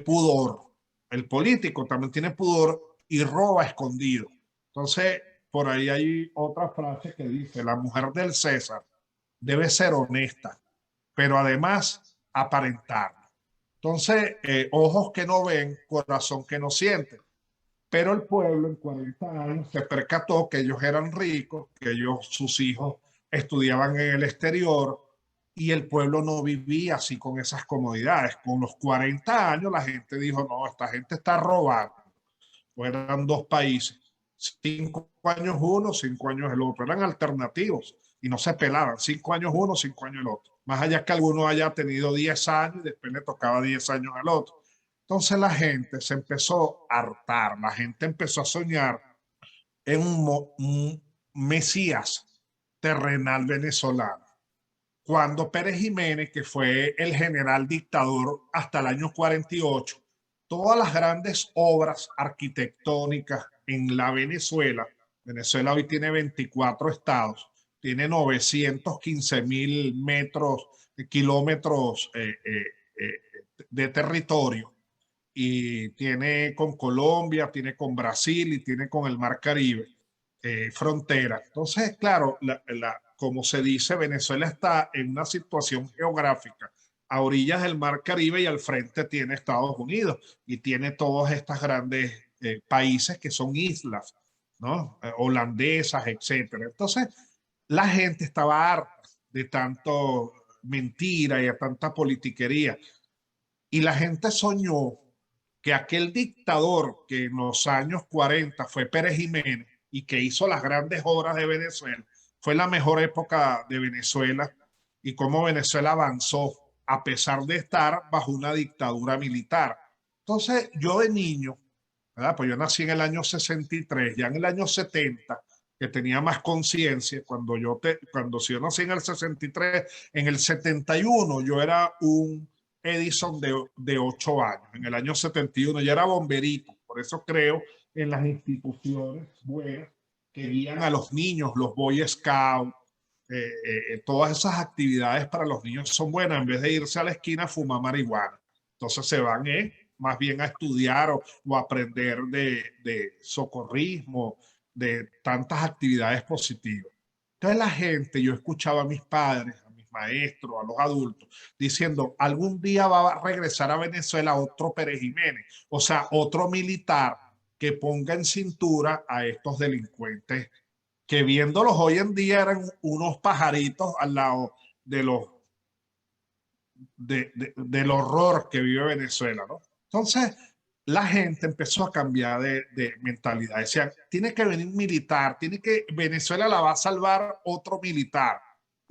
[SPEAKER 5] pudor. El político también tiene pudor y roba escondido. Entonces, por ahí hay otra frase que dice, la mujer del César debe ser honesta, pero además aparentar. Entonces, ojos que no ven, corazón que no siente. Pero el pueblo en 40 años se percató que ellos eran ricos, que ellos, sus hijos estudiaban en el exterior y el pueblo no vivía así con esas comodidades. Con los 40 años la gente dijo, no, esta gente está robando. Pues eran dos países, 5 años uno, 5 años el otro, eran alternativos y no se pelaban, 5 años uno, 5 años el otro. Más allá que alguno haya tenido 10 años y después le tocaba 10 años al otro. Entonces la gente se empezó a hartar, la gente empezó a soñar en un Mesías terrenal venezolano. Cuando Pérez Jiménez, que fue el general dictador hasta el año 48, todas las grandes obras arquitectónicas en la Venezuela, Venezuela hoy tiene 24 estados, tiene 915.000 kilómetros de territorio, y tiene con Colombia, tiene con Brasil y tiene con el Mar Caribe frontera. Entonces, claro, como se dice, Venezuela está en una situación geográfica a orillas del Mar Caribe y al frente tiene Estados Unidos y tiene todos estos grandes países que son islas, ¿no? Holandesas, etcétera. Entonces, la gente estaba harta de tanto mentira y de tanta politiquería. Y la gente soñó que aquel dictador que en los años 40 fue Pérez Jiménez y que hizo las grandes obras de Venezuela, fue la mejor época de Venezuela y cómo Venezuela avanzó a pesar de estar bajo una dictadura militar. Entonces, yo de niño, ¿verdad? Pues yo nací en el año 63, ya en el año 70, que tenía más conciencia, cuando si yo nací en el 63, en el 71 yo era un Edison de 8 años. En el año 71 ya era bomberito. Por eso creo en las instituciones buenas que guían a los niños, los Boy Scouts, todas esas actividades para los niños son buenas en vez de irse a la esquina a fumar marihuana. Entonces se van más bien a estudiar o aprender de socorrismo, de tantas actividades positivas. Entonces la gente, yo escuchaba a mis padres, maestros, a los adultos, diciendo, algún día va a regresar a Venezuela otro Pérez Jiménez, o sea, otro militar que ponga en cintura a estos delincuentes que viéndolos hoy en día eran unos pajaritos al lado del horror que vive Venezuela, ¿no? Entonces, la gente empezó a cambiar de mentalidad. Decían, tiene que venir un militar, Venezuela la va a salvar otro militar.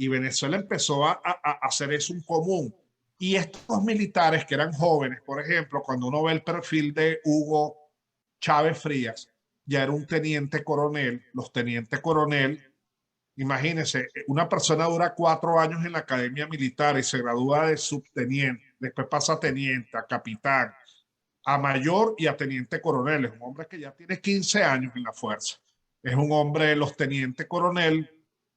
[SPEAKER 5] Y Venezuela empezó a hacer eso un común. Y estos militares que eran jóvenes, por ejemplo, cuando uno ve el perfil de Hugo Chávez Frías, ya era un teniente coronel. Los tenientes coronel, imagínense, una persona dura 4 años en la academia militar y se gradúa de subteniente, después pasa a teniente, a capitán, a mayor y a teniente coronel. Es un hombre que ya tiene 15 años en la fuerza. Es un hombre, los tenientes coronel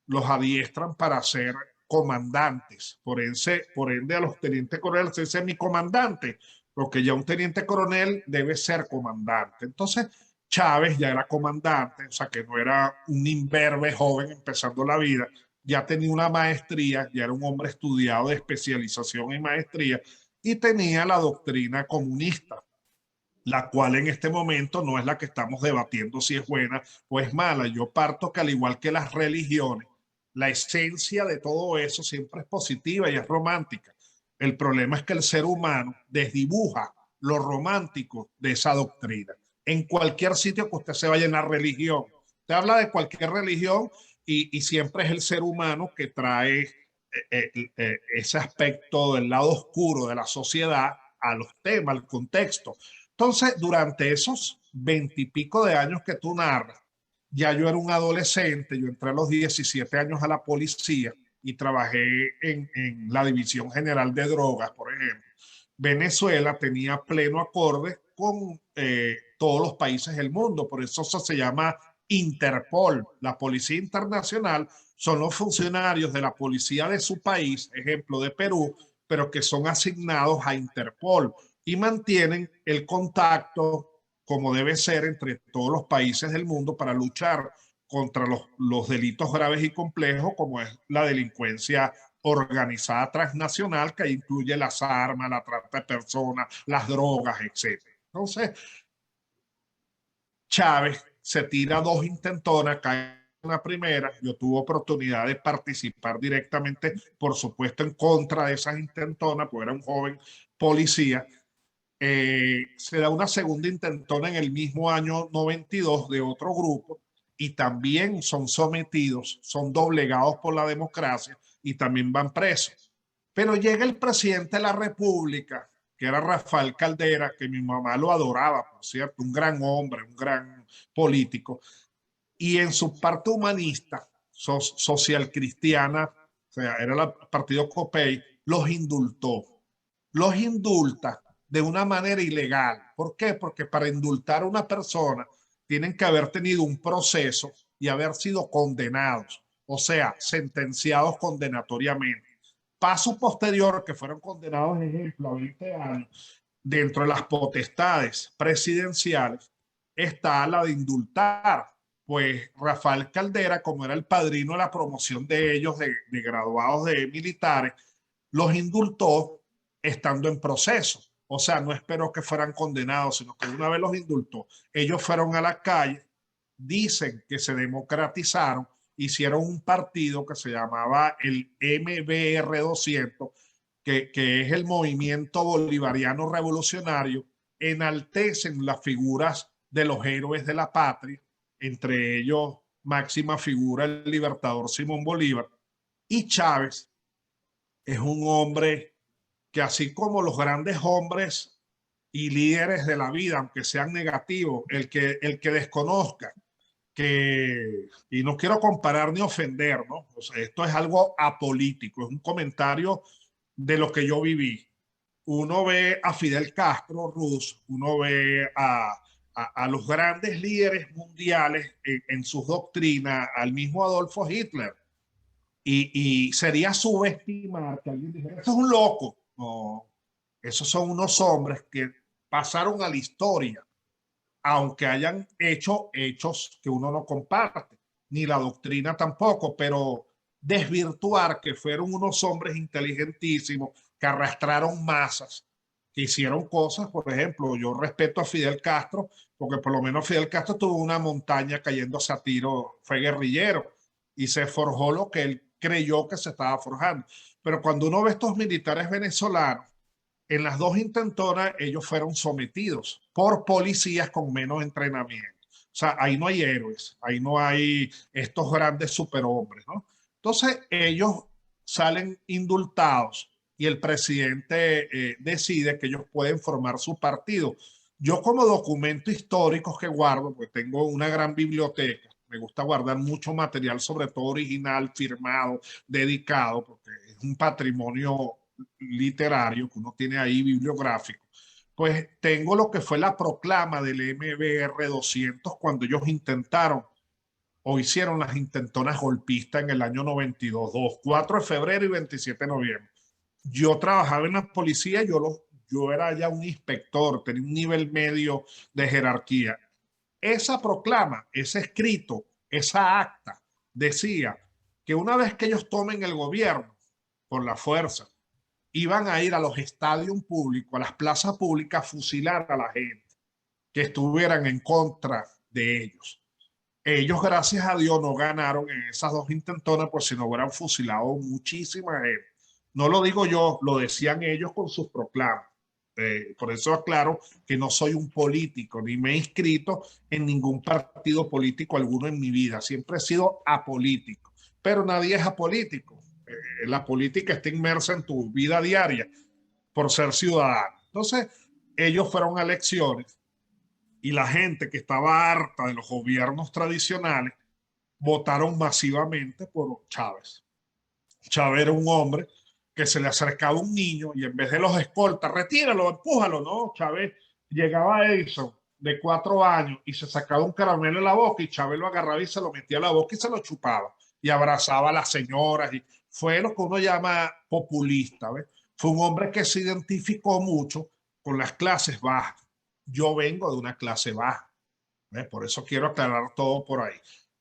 [SPEAKER 5] los adiestran para ser comandantes. Por ende a los tenientes coronel se dice mi comandante, porque ya un teniente coronel debe ser comandante. Entonces, Chávez ya era comandante, o sea que no era un imberbe joven empezando la vida, ya tenía una maestría, ya era un hombre estudiado de especialización en maestría, y tenía la doctrina comunista, la cual en este momento no es la que estamos debatiendo si es buena o es mala. Yo parto que al igual que las religiones, la esencia de todo eso siempre es positiva y es romántica. El problema es que el ser humano desdibuja lo romántico de esa doctrina. En cualquier sitio que usted se vaya en la religión, usted habla de cualquier religión y siempre es el ser humano que trae ese aspecto del lado oscuro de la sociedad a los temas, al contexto. Entonces, durante esos 20 y pico de años que tú narras, ya yo era un adolescente, yo entré a los 17 años a la policía y trabajé en la División General de Drogas, por ejemplo. Venezuela tenía pleno acorde con todos los países del mundo, por eso se llama Interpol. La Policía Internacional son los funcionarios de la policía de su país, ejemplo de Perú, pero que son asignados a Interpol y mantienen el contacto como debe ser entre todos los países del mundo para luchar contra los delitos graves y complejos como es la delincuencia organizada transnacional, que incluye las armas, la trata de personas, las drogas, etc. Entonces, Chávez se tira 2 intentonas, cae una primera. Yo tuve oportunidad de participar directamente, por supuesto, en contra de esas intentonas, porque era un joven policía. Se da una segunda intentona en el mismo año 92 de otro grupo y también son sometidos, son doblegados por la democracia y también van presos. Pero llega el presidente de la República, que era Rafael Caldera, que mi mamá lo adoraba, por cierto, un gran hombre, un gran político, y en su parte humanista, social cristiana, o sea, era el partido COPEI, los indultó. Los indulta de una manera ilegal. ¿Por qué? Porque para indultar a una persona tienen que haber tenido un proceso y haber sido condenados, o sea, sentenciados condenatoriamente. Paso posterior, que fueron condenados, ejemplo, a 20 años, dentro de las potestades presidenciales, está la de indultar. Pues Rafael Caldera, como era el padrino de la promoción de ellos, de graduados de militares, los indultó estando en proceso. O sea, no esperó que fueran condenados, sino que una vez los indultó, ellos fueron a la calle, dicen que se democratizaron, hicieron un partido que se llamaba el MBR 200, que es el Movimiento Bolivariano Revolucionario, enaltecen las figuras de los héroes de la patria, entre ellos máxima figura el libertador Simón Bolívar, y Chávez es un hombre que, así como los grandes hombres y líderes de la vida, aunque sean negativos, el que desconozca que, y no quiero comparar ni ofender, ¿no? O sea, esto es algo apolítico, es un comentario de lo que yo viví. Uno ve a Fidel Castro, Ruz, uno ve a los grandes líderes mundiales en sus doctrinas, al mismo Adolfo Hitler, y sería subestimar que alguien dijera, eso es un loco. No, esos son unos hombres que pasaron a la historia, aunque hayan hecho hechos que uno no comparte, ni la doctrina tampoco, pero desvirtuar que fueron unos hombres inteligentísimos que arrastraron masas, que hicieron cosas. Por ejemplo, yo respeto a Fidel Castro, porque por lo menos Fidel Castro tuvo una montaña cayéndose a tiro, fue guerrillero y se forjó lo que él creyó que se estaba forjando. Pero cuando uno ve estos militares venezolanos, en las 2 intentonas ellos fueron sometidos por policías con menos entrenamiento. O sea, ahí no hay héroes, ahí no hay estos grandes superhombres, ¿no? Entonces ellos salen indultados y el presidente decide que ellos pueden formar su partido. Yo, como documento histórico que guardo, pues tengo una gran biblioteca, me gusta guardar mucho material, sobre todo original, firmado, dedicado, porque es un patrimonio literario que uno tiene ahí, bibliográfico. Pues tengo lo que fue la proclama del MBR 200 cuando ellos intentaron o hicieron las intentonas golpistas en el año 92, 4 de febrero y 27 de noviembre. Yo trabajaba en la policía, yo era ya un inspector, tenía un nivel medio de jerarquía. Esa proclama, ese escrito, esa acta, decía que una vez que ellos tomen el gobierno por la fuerza, iban a ir a los estadios públicos, a las plazas públicas, a fusilar a la gente que estuvieran en contra de ellos. Ellos, gracias a Dios, no ganaron en esas dos intentonas, pues si no hubieran fusilado muchísima gente. No lo digo yo, lo decían ellos con sus proclamas. Por eso aclaro que no soy un político, ni me he inscrito en ningún partido político alguno en mi vida. Siempre he sido apolítico, pero nadie es apolítico. La política está inmersa en tu vida diaria por ser ciudadano. Entonces, ellos fueron a elecciones y la gente que estaba harta de los gobiernos tradicionales votaron masivamente por Chávez. Chávez era un hombre que se le acercaba un niño y en vez de los escoltas, retíralo, empújalo, ¿no? Chávez llegaba a Edison de 4 años y se sacaba un caramelo en la boca y Chávez lo agarraba y se lo metía a la boca y se lo chupaba y abrazaba a las señoras y fue lo que uno llama populista, ¿ves? Fue un hombre que se identificó mucho con las clases bajas. Yo vengo de una clase baja, ¿ves? Por eso quiero aclarar todo por ahí.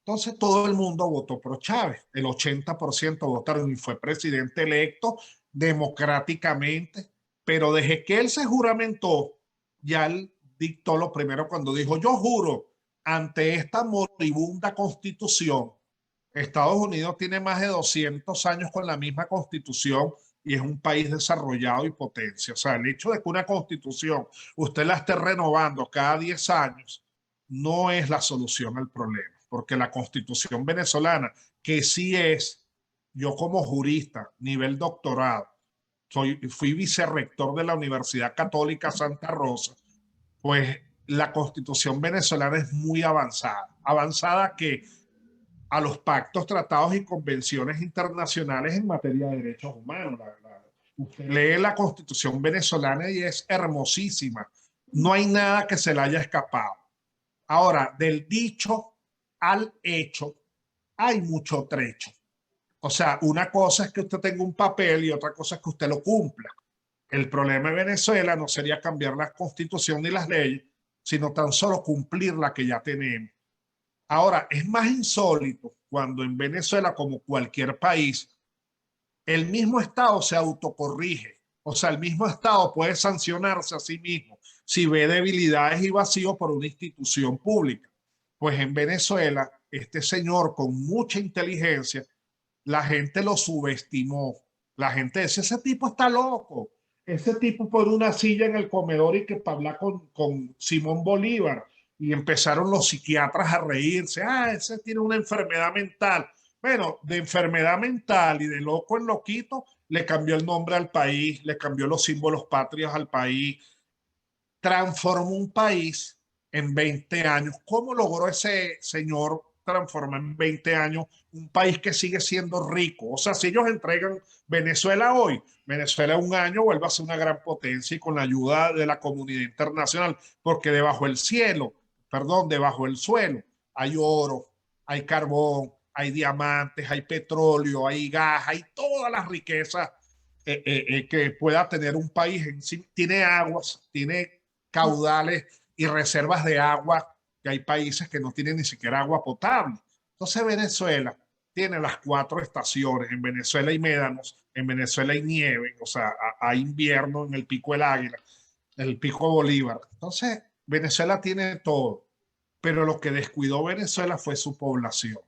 [SPEAKER 5] Entonces todo el mundo votó por Chávez, el 80% votaron y fue presidente electo democráticamente, pero desde que él se juramentó, ya él dictó lo primero cuando dijo, yo juro ante esta moribunda constitución. Estados Unidos tiene más de 200 años con la misma constitución y es un país desarrollado y potencia. O sea, el hecho de que una constitución usted la esté renovando cada 10 años no es la solución al problema, porque la constitución venezolana, que sí es, yo como jurista, nivel doctorado, fui vicerrector de la Universidad Católica Santa Rosa, pues la constitución venezolana es muy avanzada. Avanzada que a los pactos, tratados y convenciones internacionales en materia de derechos humanos. Usted lee la constitución venezolana y es hermosísima. No hay nada que se le haya escapado. Ahora, del dicho al hecho, hay mucho trecho. O sea, una cosa es que usted tenga un papel y otra cosa es que usted lo cumpla. El problema de Venezuela no sería cambiar la constitución ni las leyes, sino tan solo cumplir la que ya tenemos. Ahora, es más insólito cuando en Venezuela, como cualquier país, el mismo Estado se autocorrige. O sea, el mismo Estado puede sancionarse a sí mismo si ve debilidades y vacíos por una institución pública. Pues en Venezuela, este señor con mucha inteligencia, la gente lo subestimó. La gente decía, ese tipo está loco. Ese tipo pone una silla en el comedor y que para hablar con Simón Bolívar. Y empezaron los psiquiatras a reírse. Ah, ese tiene una enfermedad mental. Bueno, de enfermedad mental y de loco en loquito, le cambió el nombre al país, le cambió los símbolos patrios al país, transformó un país en 20 años. ¿Cómo logró ese señor transformar en 20 años un país que sigue siendo rico? O sea, si ellos entregan Venezuela hoy, Venezuela en un año vuelve a ser una gran potencia y con la ayuda de la comunidad internacional, porque debajo del cielo, perdón, debajo del suelo, hay oro, hay carbón, hay diamantes, hay petróleo, hay gas, hay todas las riquezas que pueda tener un país en sí. Tiene aguas, tiene caudales y reservas de agua, que hay países que no tienen ni siquiera agua potable. Entonces Venezuela tiene las 4 estaciones. En Venezuela hay médanos, en Venezuela hay nieve, o sea, hay invierno en el Pico del Águila, el Pico Bolívar. Entonces Venezuela tiene todo, pero lo que descuidó Venezuela fue su población.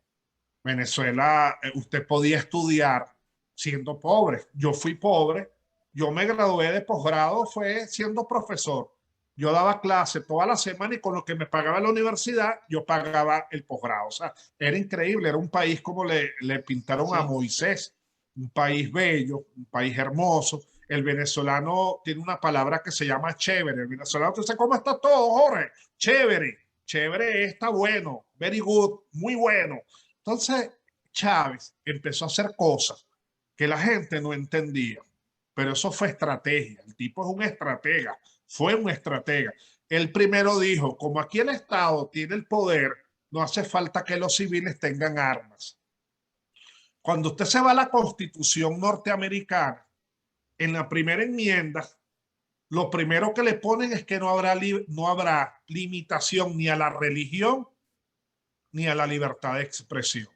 [SPEAKER 5] Venezuela, usted podía estudiar siendo pobre. Yo fui pobre, yo me gradué de posgrado fue siendo profesor. Yo daba clase toda la semana y con lo que me pagaba la universidad, yo pagaba el posgrado. O sea, era increíble, era un país como le pintaron a Moisés, un país bello, un país hermoso. El venezolano tiene una palabra que se llama chévere. El venezolano dice, ¿cómo está todo, Jorge? Chévere, chévere, está bueno, very good, muy bueno. Entonces, Chávez empezó a hacer cosas que la gente no entendía, pero eso fue estrategia. El tipo es un estratega, fue un estratega. Él primero dijo, como aquí el Estado tiene el poder, no hace falta que los civiles tengan armas. Cuando usted se va a la Constitución norteamericana, en la primera enmienda, lo primero que le ponen es que no habrá limitación ni a la religión ni a la libertad de expresión.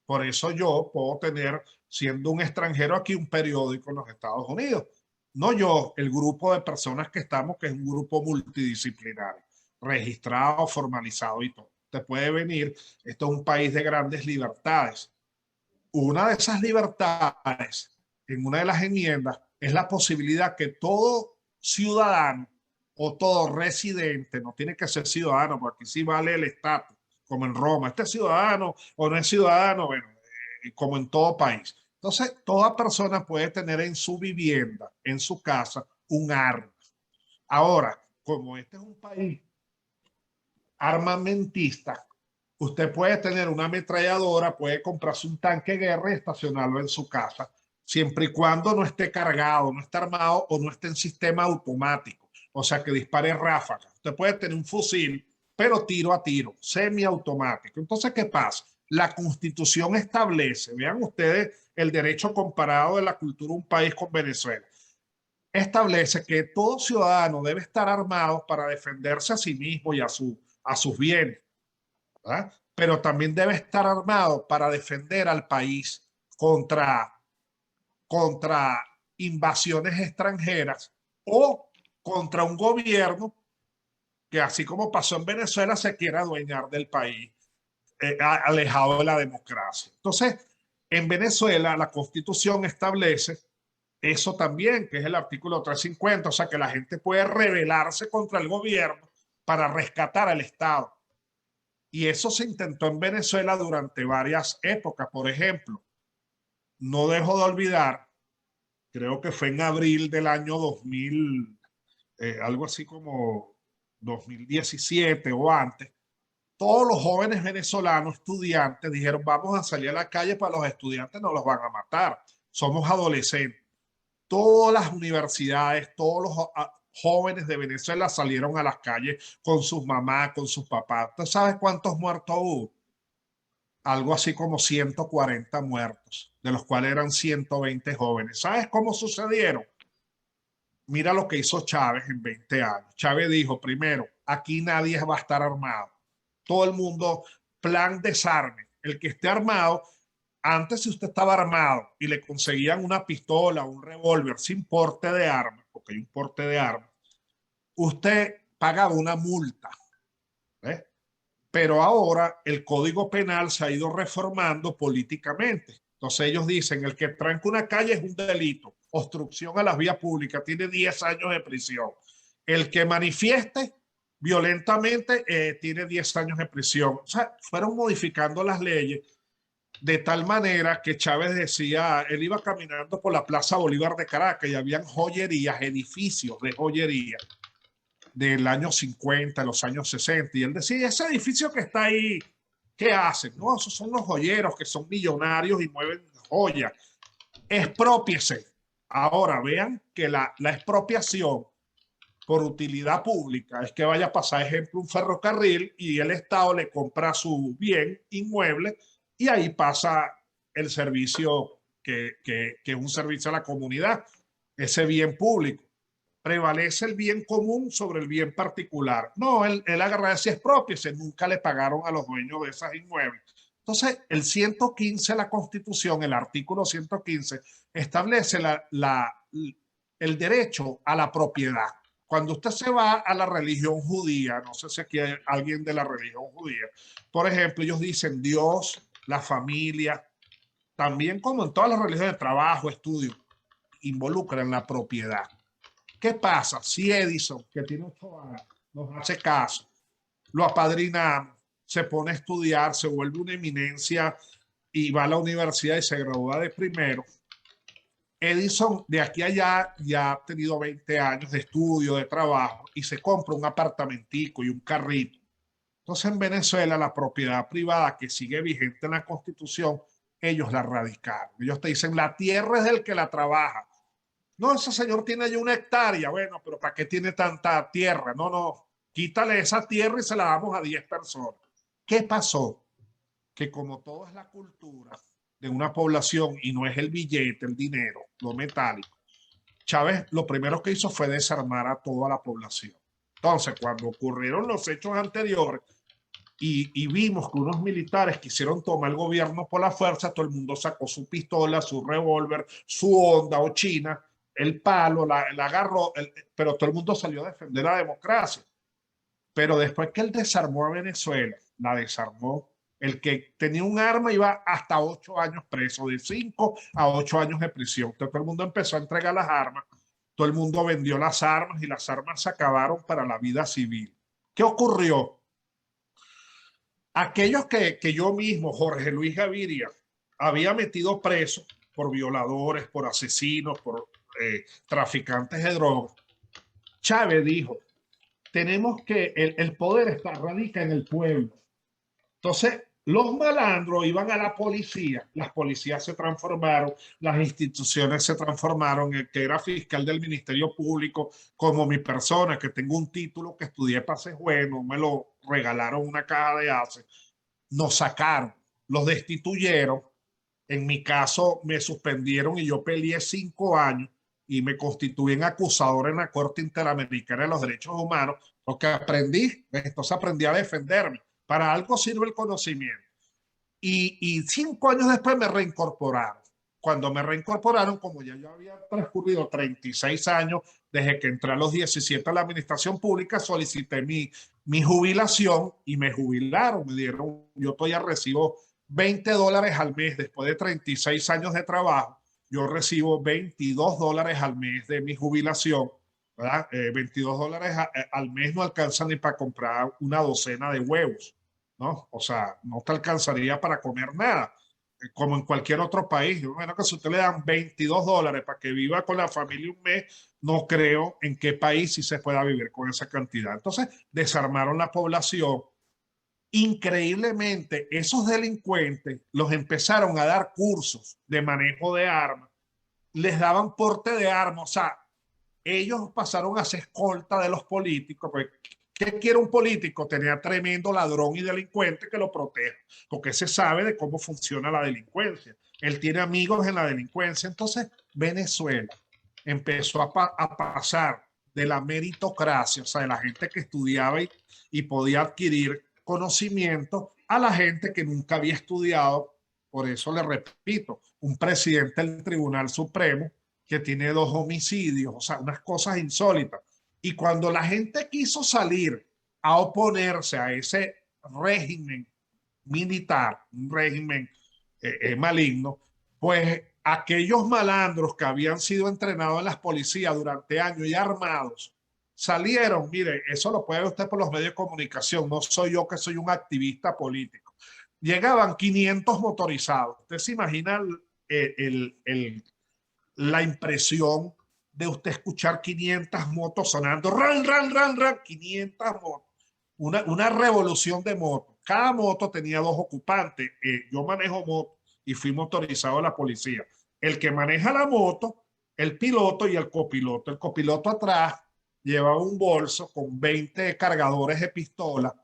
[SPEAKER 5] Por eso yo puedo tener, siendo un extranjero aquí, un periódico en los Estados Unidos. no yo, el grupo de personas que estamos, que es un grupo multidisciplinario, registrado, formalizado y todo. Te puede venir, esto es un país de grandes libertades. Una de esas libertades, en una de las enmiendas, es la posibilidad que todo ciudadano o todo residente, no tiene que ser ciudadano, porque aquí sí vale el estatus, como en Roma, este es ciudadano o no es ciudadano, bueno, como en todo país. Entonces, toda persona puede tener en su vivienda, en su casa, un arma. Ahora, como este es un país armamentista, usted puede tener una ametralladora, puede comprarse un tanque de guerra y estacionarlo en su casa, siempre y cuando no esté cargado, no esté armado o no esté en sistema automático, o sea, que dispare ráfagas. Usted puede tener un fusil, pero tiro a tiro, semiautomático. Entonces, ¿qué pasa? La Constitución establece, vean ustedes el derecho comparado de la cultura de un país con Venezuela, establece que todo ciudadano debe estar armado para defenderse a sí mismo y a sus bienes, ¿verdad? Pero también debe estar armado para defender al país contra invasiones extranjeras o contra un gobierno que, así como pasó en Venezuela, se quiera adueñar del país, alejado de la democracia. Entonces, en Venezuela la Constitución establece eso también, que es el artículo 350, o sea, que la gente puede rebelarse contra el gobierno para rescatar al Estado. Y eso se intentó en Venezuela durante varias épocas. Por ejemplo, no dejo de olvidar, creo que fue en abril del año 2000, algo así como 2017 o antes, todos los jóvenes venezolanos estudiantes dijeron, vamos a salir a la calle, para los estudiantes no los van a matar, somos adolescentes. Todas las universidades, todos los jóvenes de Venezuela salieron a las calles con sus mamás, con sus papás. ¿Tú sabes cuántos muertos hubo? Algo así como 140 muertos, de los cuales eran 120 jóvenes. ¿Sabes cómo sucedieron? Mira lo que hizo Chávez en 20 años. Chávez dijo, primero, aquí nadie va a estar armado. Todo el mundo, plan desarme. El que esté armado, antes si usted estaba armado y le conseguían una pistola, un revólver sin porte de arma, porque hay un porte de arma, usted pagaba una multa. ¿Eh? Pero ahora el Código Penal se ha ido reformando políticamente. Entonces ellos dicen, el que tranca una calle es un delito. Obstrucción a las vías públicas tiene 10 años de prisión. El que manifieste violentamente tiene 10 años de prisión. O sea, fueron modificando las leyes de tal manera que Chávez decía, él iba caminando por la Plaza Bolívar de Caracas y habían joyerías, edificios de joyería del año 50, los años 60, y él decía, ese edificio que está ahí, ¿qué hacen? No, esos son los joyeros que son millonarios y mueven joyas. Exprópiese. Ahora vean que la expropiación por utilidad pública es que vaya a pasar, ejemplo, un ferrocarril y el Estado le compra su bien inmueble y ahí pasa el servicio que es un servicio a la comunidad, ese bien público. Prevalece el bien común sobre el bien particular. No, él agarra ese expropiese, nunca le pagaron a los dueños de esas inmuebles. Entonces, el 115 de la Constitución, el artículo 115, establece el derecho a la propiedad. Cuando usted se va a la religión judía, no sé si aquí hay alguien de la religión judía, por ejemplo, ellos dicen Dios, la familia, también como en todas las religiones de trabajo, estudio, involucran la propiedad. ¿Qué pasa? Si Edison, que tiene 8 años, nos hace caso, lo apadrinamos, se pone a estudiar, se vuelve una eminencia y va a la universidad y se gradúa de primero. Edison de aquí a allá ya ha tenido 20 años de estudio, de trabajo y se compra un apartamentico y un carrito. Entonces en Venezuela la propiedad privada que sigue vigente en la Constitución, ellos la radicaron. Ellos te dicen la tierra es del que la trabaja. No, ese señor tiene ya 1 hectárea. Bueno, pero ¿para qué tiene tanta tierra? No, no, quítale esa tierra y se la damos a 10 personas. ¿Qué pasó? Que como todo es la cultura de una población y no es el billete, el dinero, lo metálico, Chávez lo primero que hizo fue desarmar a toda la población. Entonces, cuando ocurrieron los hechos anteriores y vimos que unos militares quisieron tomar el gobierno por la fuerza, todo el mundo sacó su pistola, su revólver, su Honda o China, el palo, la agarró, pero todo el mundo salió a defender la democracia. Pero después que él desarmó a Venezuela, la desarmó, el que tenía un arma iba hasta 8 años preso, de 5 a 8 años de prisión. Entonces todo el mundo empezó a entregar las armas, todo el mundo vendió las armas y las armas se acabaron para la vida civil. ¿Qué ocurrió? Aquellos que yo mismo, Jorge Luis Gaviria, había metido presos por violadores, por asesinos, por traficantes de drogas, Chávez dijo, tenemos que, el poder radica en el pueblo. Entonces, los malandros iban a la policía, las policías se transformaron, las instituciones se transformaron, el que era fiscal del Ministerio Público, como mi persona, que tengo un título que estudié para ser juez, no me lo regalaron una caja de ACE, nos sacaron, los destituyeron, en mi caso me suspendieron y yo peleé 5 años y me constituí en acusador en la Corte Interamericana de los Derechos Humanos, porque aprendí, entonces aprendí a defenderme. Para algo sirve el conocimiento. Y 5 años después me reincorporaron. Cuando me reincorporaron, como ya yo había transcurrido 36 años desde que entré a los 17 a la administración pública, solicité mi jubilación y me jubilaron. Me dieron, yo todavía recibo $20 al mes después de 36 años de trabajo. Yo recibo $22 al mes de mi jubilación, ¿verdad? $22 al mes no alcanzan ni para comprar una docena de huevos, ¿no? O sea, no te alcanzaría para comer nada, como en cualquier otro país. Yo imagino que si usted le dan $22 para que viva con la familia un mes, no creo en qué país sí se pueda vivir con esa cantidad. Entonces, desarmaron la población. Increíblemente, esos delincuentes los empezaron a dar cursos de manejo de armas, les daban porte de armas, o sea, ellos pasaron a ser escolta de los políticos. Pues, ¿qué quiere un político? Tenía tremendo ladrón y delincuente que lo proteja, porque se sabe de cómo funciona la delincuencia. Él tiene amigos en la delincuencia. Entonces, Venezuela empezó a pasar de la meritocracia, o sea, de la gente que estudiaba y podía adquirir conocimiento, a la gente que nunca había estudiado. Por eso le repito, un presidente del Tribunal Supremo que tiene 2 homicidios, o sea, unas cosas insólitas. Y cuando la gente quiso salir a oponerse a ese régimen militar, un régimen maligno, pues aquellos malandros que habían sido entrenados en las policías durante años y armados, salieron. Mire, eso lo puede ver usted por los medios de comunicación, no soy yo que soy un activista político. Llegaban 500 motorizados. Usted se imagina la impresión de usted escuchar 500 motos sonando, ran, ran, ran, ran, 500 motos. Una revolución de motos. Cada moto tenía 2 ocupantes. Yo manejo moto y fui motorizado a la policía. El que maneja la moto, el piloto y el copiloto. El copiloto atrás llevaba un bolso con 20 cargadores de pistola.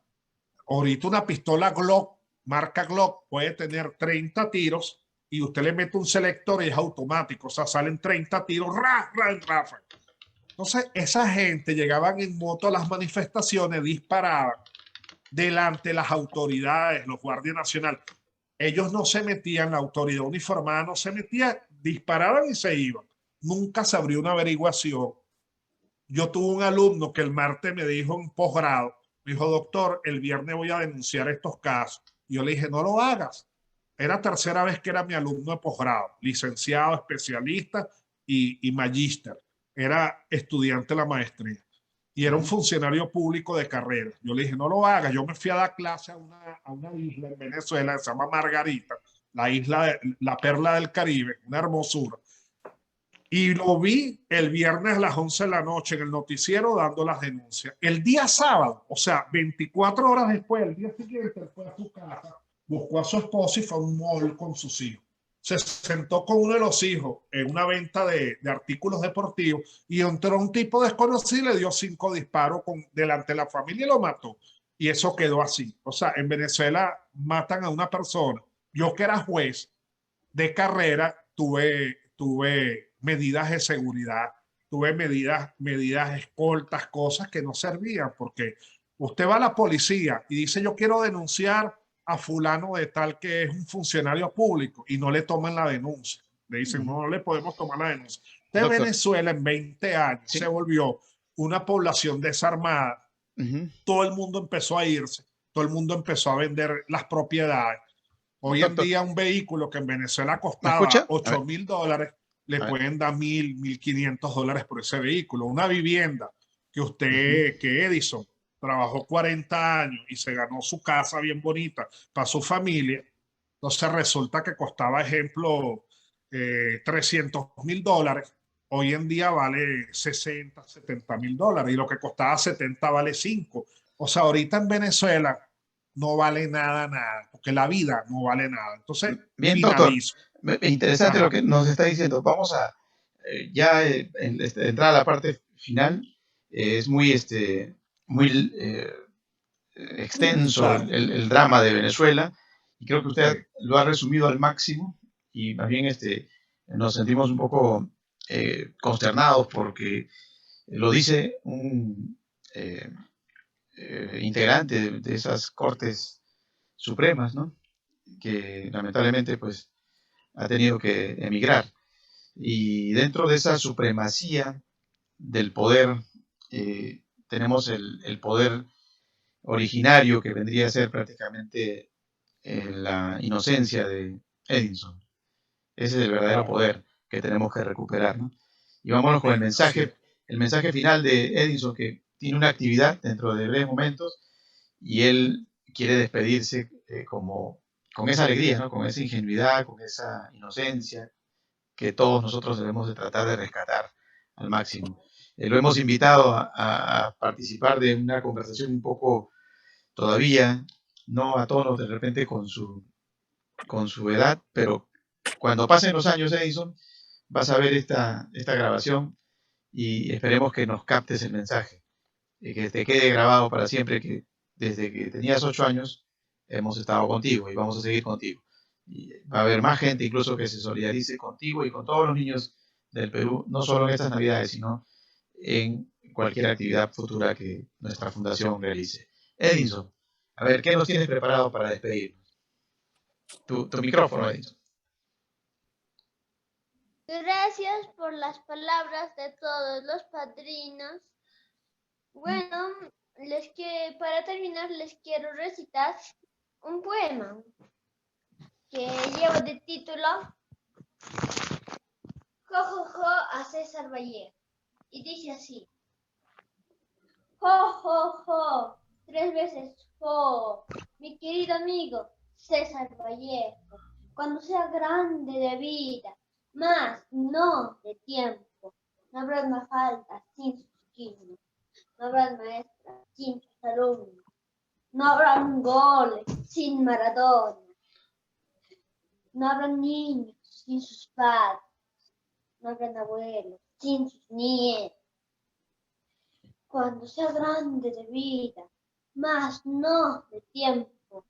[SPEAKER 5] Ahorita una pistola Glock, marca Glock, puede tener 30 tiros y usted le mete un selector y es automático. O sea, salen 30 tiros, ra, ra, ra. Entonces, esa gente llegaban en moto a las manifestaciones, disparaban delante de las autoridades, los guardias nacionales. Ellos no se metían, la autoridad uniformada no se metía, disparaban y se iban. Nunca se abrió una averiguación. Yo tuve un alumno que el martes me dijo en posgrado, me dijo, doctor, el viernes voy a denunciar estos casos. Y yo le dije, no lo hagas. Era 3ª vez que era mi alumno de posgrado, licenciado, especialista y magíster. Era estudiante de la maestría y era un funcionario público de carrera. Yo le dije, no lo hagas. Yo me fui a dar clase a una isla en Venezuela que se llama Margarita, la isla, la perla del Caribe, una hermosura. Y lo vi el viernes a las 11 de la noche en el noticiero dando las denuncias. El día sábado, o sea, 24 horas después, el día siguiente, él fue a su casa, buscó a su esposa y fue a un mall con sus hijos. Se sentó con uno de los hijos en una venta de artículos deportivos y entró un tipo desconocido y le dio 5 disparos delante de la familia y lo mató. Y eso quedó así. O sea, en Venezuela matan a una persona. Yo que era juez de carrera, tuve medidas de seguridad, tuve medidas escoltas, cosas que no servían, porque usted va a la policía y dice yo quiero denunciar a fulano de tal que es un funcionario público y no le toman la denuncia. Le dicen, no le podemos tomar la denuncia. De
[SPEAKER 1] Doctor.
[SPEAKER 5] Venezuela en 20 años
[SPEAKER 1] Sí.
[SPEAKER 5] se volvió una población desarmada. Todo el mundo empezó a irse, todo el mundo empezó a vender las propiedades. Hoy en
[SPEAKER 1] Doctor.
[SPEAKER 5] día un vehículo que en Venezuela
[SPEAKER 1] ¿Me
[SPEAKER 5] costaba
[SPEAKER 1] escucha?
[SPEAKER 5] $8.000, le
[SPEAKER 1] A ver.
[SPEAKER 5] pueden dar $1.000, $1.500 por ese vehículo. Una vivienda que usted, que Edison trabajó 40 años y se ganó su casa bien bonita para su familia. Entonces resulta que costaba, ejemplo, $300.000. Hoy en día vale $60, $70.000 y lo que costaba 70 vale 5. O sea, ahorita en Venezuela no vale nada, porque la vida no vale nada. Entonces,
[SPEAKER 1] Bien, doctor.
[SPEAKER 5] finalizo.
[SPEAKER 1] Interesante
[SPEAKER 5] Ajá.
[SPEAKER 1] lo que nos está diciendo. Vamos a entrar a la parte final. Es muy, muy extenso
[SPEAKER 5] Claro.
[SPEAKER 1] el drama de Venezuela y creo que usted
[SPEAKER 5] Sí.
[SPEAKER 1] lo ha resumido al máximo y más bien nos sentimos un poco consternados porque lo dice un integrante de esas Cortes Supremas, ¿no? Que lamentablemente pues ha tenido que emigrar. Y dentro de esa supremacía del poder, tenemos el poder originario que vendría a ser prácticamente la inocencia de Edison. Ese es el verdadero poder que tenemos que recuperar, ¿no? Y vámonos con el mensaje final de Edison, que tiene una actividad dentro de breves momentos y él quiere despedirse con esa alegría, ¿no? Con esa ingenuidad, con esa inocencia que todos nosotros debemos de tratar de rescatar al máximo. Lo hemos invitado a participar de una conversación un poco todavía, no a tono de repente con su edad, pero cuando pasen los años, Edison, vas a ver esta grabación y esperemos que nos captes el mensaje, que te quede grabado para siempre, que desde que tenías 8 años hemos estado contigo y vamos a seguir contigo. Y va a haber más gente incluso que se solidarice contigo y con todos los niños del Perú, no solo en estas Navidades, sino en cualquier actividad futura que nuestra fundación realice. Edison, a ver, ¿qué nos tienes preparado para despedirnos? Tu micrófono, Edison.
[SPEAKER 4] Gracias por las palabras de todos los padrinos. Bueno, para terminar les quiero recitar un poema que lleva de título Jo, jo, jo a César Vallejo. Y dice así: Jo, jo, jo, 3 veces jo, mi querido amigo César Vallejo, cuando sea grande de vida, más no de tiempo, no habrá más faltas sin sus quintos, no habrá maestras sin sus alumnos, no habrá goles sin Maradona, no habrá niños sin sus padres, no habrá abuelos sin sus nietos. Cuando sea grande de vida, más no de tiempo,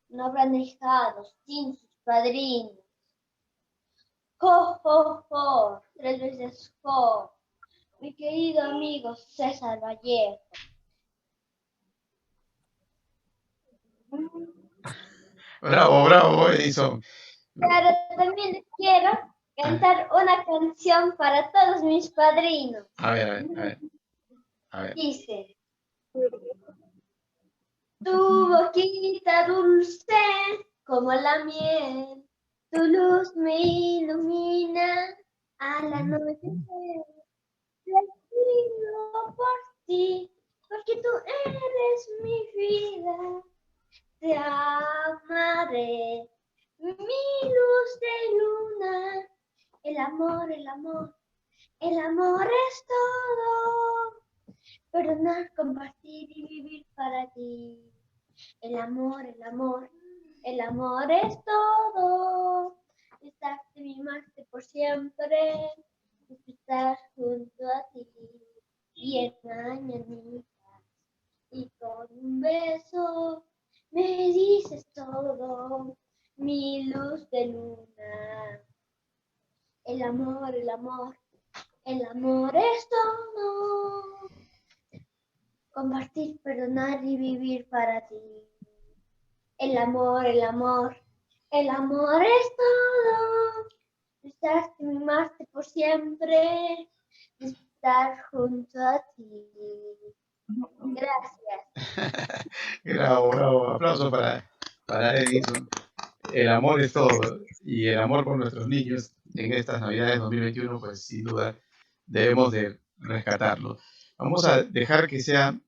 [SPEAKER 4] no habrán hijados sin sus padrinos. Jo, jo, jo, 3 veces jo, mi querido amigo César Vallejo.
[SPEAKER 1] Bravo, bravo, Edison.
[SPEAKER 4] Pero también les quiero cantar una canción para todos mis padrinos.
[SPEAKER 1] A ver.
[SPEAKER 4] Dice: tu boquita dulce como la miel, tu luz me ilumina al anochecer. Te pido por ti, porque tú eres mi vida. Te amaré, mi luz de luna. El amor es todo. Perdonar, compartir y vivir para ti. El amor es todo. Estarte, mimarte por siempre. Estar junto a ti. Y en mañanitas. Y con un beso me dices todo. Mi luz de luna. El amor es todo. Compartir, perdonar y vivir para ti. El amor es todo. besaste, mimaste por siempre, estar junto a ti. Gracias.
[SPEAKER 1] Bravo, bravo. Aplauso para Edison. El amor es todo. Y el amor por nuestros niños en estas Navidades 2021, pues sin duda debemos de rescatarlo. Vamos a dejar que sea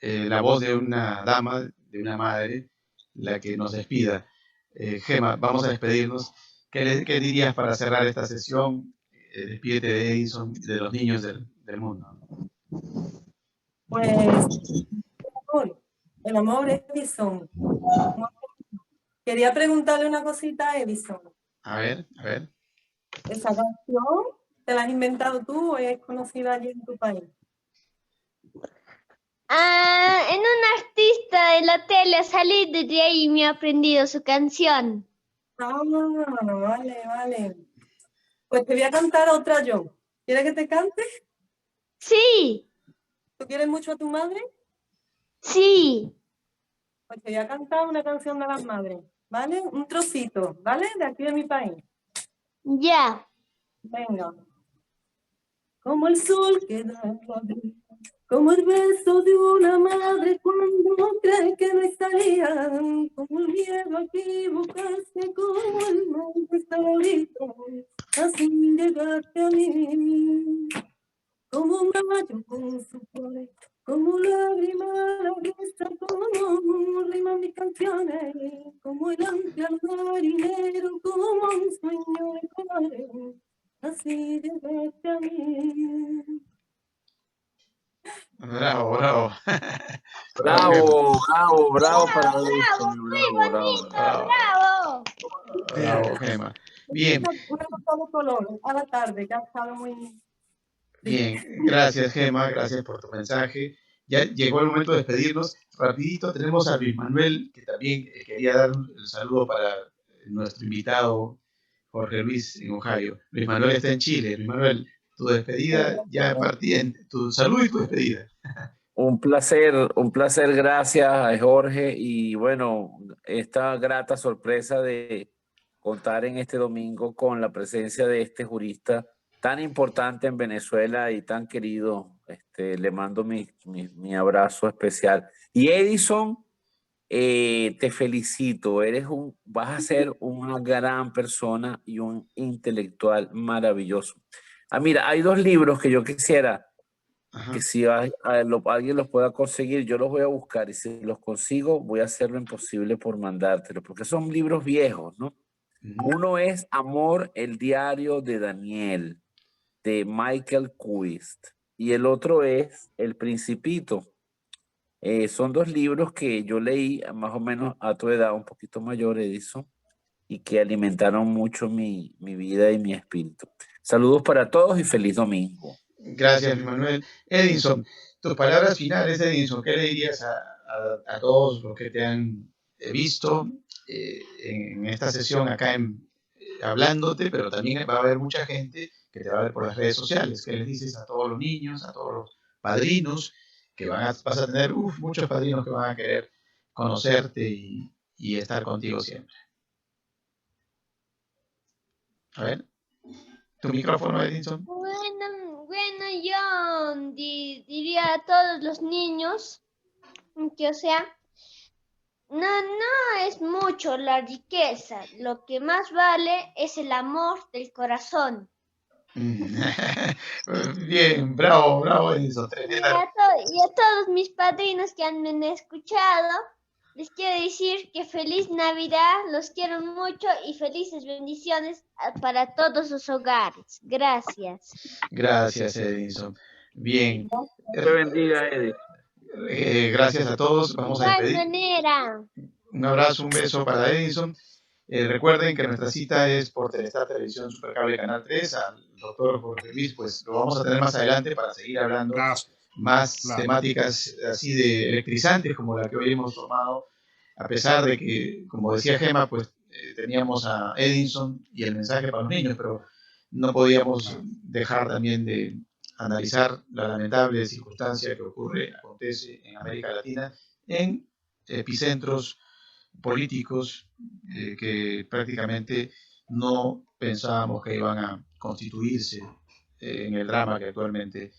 [SPEAKER 1] la voz de una dama, de una madre, la que nos despida. Gema, vamos a despedirnos. ¿Qué dirías para cerrar esta sesión? Despídete de Edison y de los niños del mundo.
[SPEAKER 6] Pues el amor es Edison. Quería preguntarle una cosita a Edison.
[SPEAKER 1] A ver, a ver.
[SPEAKER 6] ¿Esa canción te la has inventado tú o es conocida allí en tu país?
[SPEAKER 4] En un artista de la tele ha salido y de ahí me ha aprendido su canción.
[SPEAKER 6] Ah, vale, vale. Pues te voy a cantar otra yo. ¿Quieres que te cante?
[SPEAKER 4] Sí,
[SPEAKER 6] ¿Tú quieres mucho a tu madre?
[SPEAKER 4] sí.
[SPEAKER 6] Pues te voy a cantar una canción de las madres, ¿vale? Un trocito, ¿vale? De aquí de mi país.
[SPEAKER 4] Ya.
[SPEAKER 6] Venga. Como el sol que da la vida, como el beso de una madre cuando cree que no estaría, como el miedo a equivocarse, como el mal que está listo, así llegaste a mí. Como un rayo con su flores, como lágrima la vista, como riman mis canciones, como el ángel marinero, como un sueño de colores, así llegaste a mí.
[SPEAKER 1] Bravo, bravo.
[SPEAKER 8] Bravo, bravo, bravo para
[SPEAKER 4] Bravo,
[SPEAKER 8] Edison,
[SPEAKER 4] muy
[SPEAKER 8] bravo,
[SPEAKER 4] bonito,
[SPEAKER 8] bravo.
[SPEAKER 4] bravo.
[SPEAKER 1] Bravo, Gema. Bien,
[SPEAKER 6] Una cosa de color a la tarde, que ha estado muy...
[SPEAKER 1] bien. Gracias, Gema. Gracias por tu mensaje. Ya llegó el momento de despedirnos. Rapidito, tenemos a Luis Manuel, que también quería dar el saludo para nuestro invitado, Jorge Luis, en Ohio. Luis Manuel está en Chile. Luis Manuel, tu despedida ya partí tu salud y tu despedida.
[SPEAKER 8] Un placer, gracias Jorge. Y bueno, esta grata sorpresa de contar en este domingo con la presencia de este jurista tan importante en Venezuela y tan querido. Le mando mi abrazo especial. Y Edison, te felicito, vas a ser una gran persona y un intelectual maravilloso. Mira, hay dos libros que yo quisiera
[SPEAKER 1] Ajá.
[SPEAKER 8] que si alguien los pueda conseguir, yo los voy a buscar y si los consigo, voy a hacer lo imposible por mandártelos, porque son libros viejos, ¿no? Uno es Amor, el diario de Daniel, de Michael Quist, y el otro es El Principito. Son dos libros que yo leí más o menos a tu edad, un poquito mayor, Edison, y que alimentaron mucho mi vida y mi espíritu. Saludos para todos y feliz domingo.
[SPEAKER 1] Gracias, Luis Manuel. Edison, tus palabras finales, Edison, ¿qué le dirías a todos los que te han visto en esta sesión acá hablándote, pero también va a haber mucha gente que te va a ver por las redes sociales? ¿Qué les dices a todos los niños, a todos los padrinos, que vas a tener muchos padrinos que van a querer conocerte y estar contigo siempre? A ver, tu micrófono, Edison.
[SPEAKER 4] Bueno, yo diría a todos los niños que, o sea, no es mucho la riqueza, lo que más vale es el amor del corazón.
[SPEAKER 1] Bien, bravo, bravo, Edison.
[SPEAKER 4] Y a todos mis padrinos que han escuchado, les quiero decir que feliz Navidad, los quiero mucho y felices bendiciones para todos sus hogares. Gracias.
[SPEAKER 1] Gracias, Edison. Bien.
[SPEAKER 8] Te bendiga, Edison.
[SPEAKER 1] Gracias a todos. Vamos a despedir.
[SPEAKER 4] manera.
[SPEAKER 1] Un abrazo, un beso para Edison. Recuerden que nuestra cita es por Telestar Televisión Supercable Canal 3. Al doctor Jorge Luis, pues lo vamos a tener más adelante para seguir hablando más temáticas así de electrizantes como la que hoy hemos tomado, a pesar de que, como decía Gema, pues teníamos a Edison y el mensaje para los niños, pero no podíamos dejar también de analizar la lamentable circunstancia que acontece en América Latina, en epicentros políticos que prácticamente no pensábamos que iban a constituirse en el drama que actualmente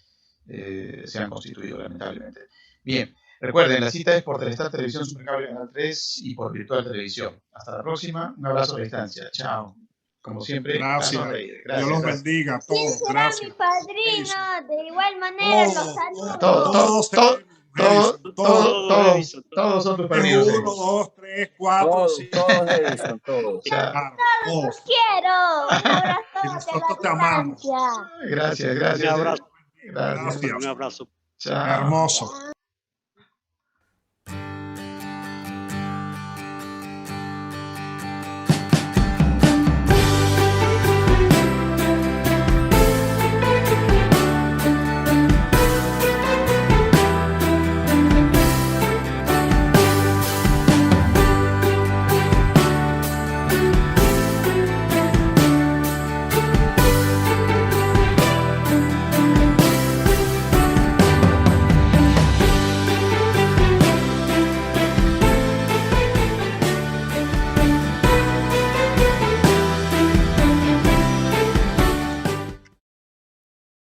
[SPEAKER 1] se han constituido, lamentablemente. Bien, recuerden, la cita es por Telestar Televisión Supercable Canal 3 y por Virtual Televisión. Hasta la próxima, un abrazo a la distancia. Chao. Como siempre,
[SPEAKER 5] Gracias. Dios los bendiga a todos.
[SPEAKER 4] ¿Quién será
[SPEAKER 5] Gracias.
[SPEAKER 4] mi padrino? De igual manera los saludo.
[SPEAKER 1] Todos son tus padrinos.
[SPEAKER 5] 1, 2, 3, 4,
[SPEAKER 8] Todos,
[SPEAKER 5] 5.
[SPEAKER 8] todos, Edison, todos.
[SPEAKER 5] Claro, todos.
[SPEAKER 4] Los quiero. Un abrazo
[SPEAKER 5] Y nosotros te amamos.
[SPEAKER 1] Gracias, gracias.
[SPEAKER 7] Un abrazo.
[SPEAKER 1] Gracias.
[SPEAKER 7] Un abrazo.
[SPEAKER 1] Chao.
[SPEAKER 5] Hermoso.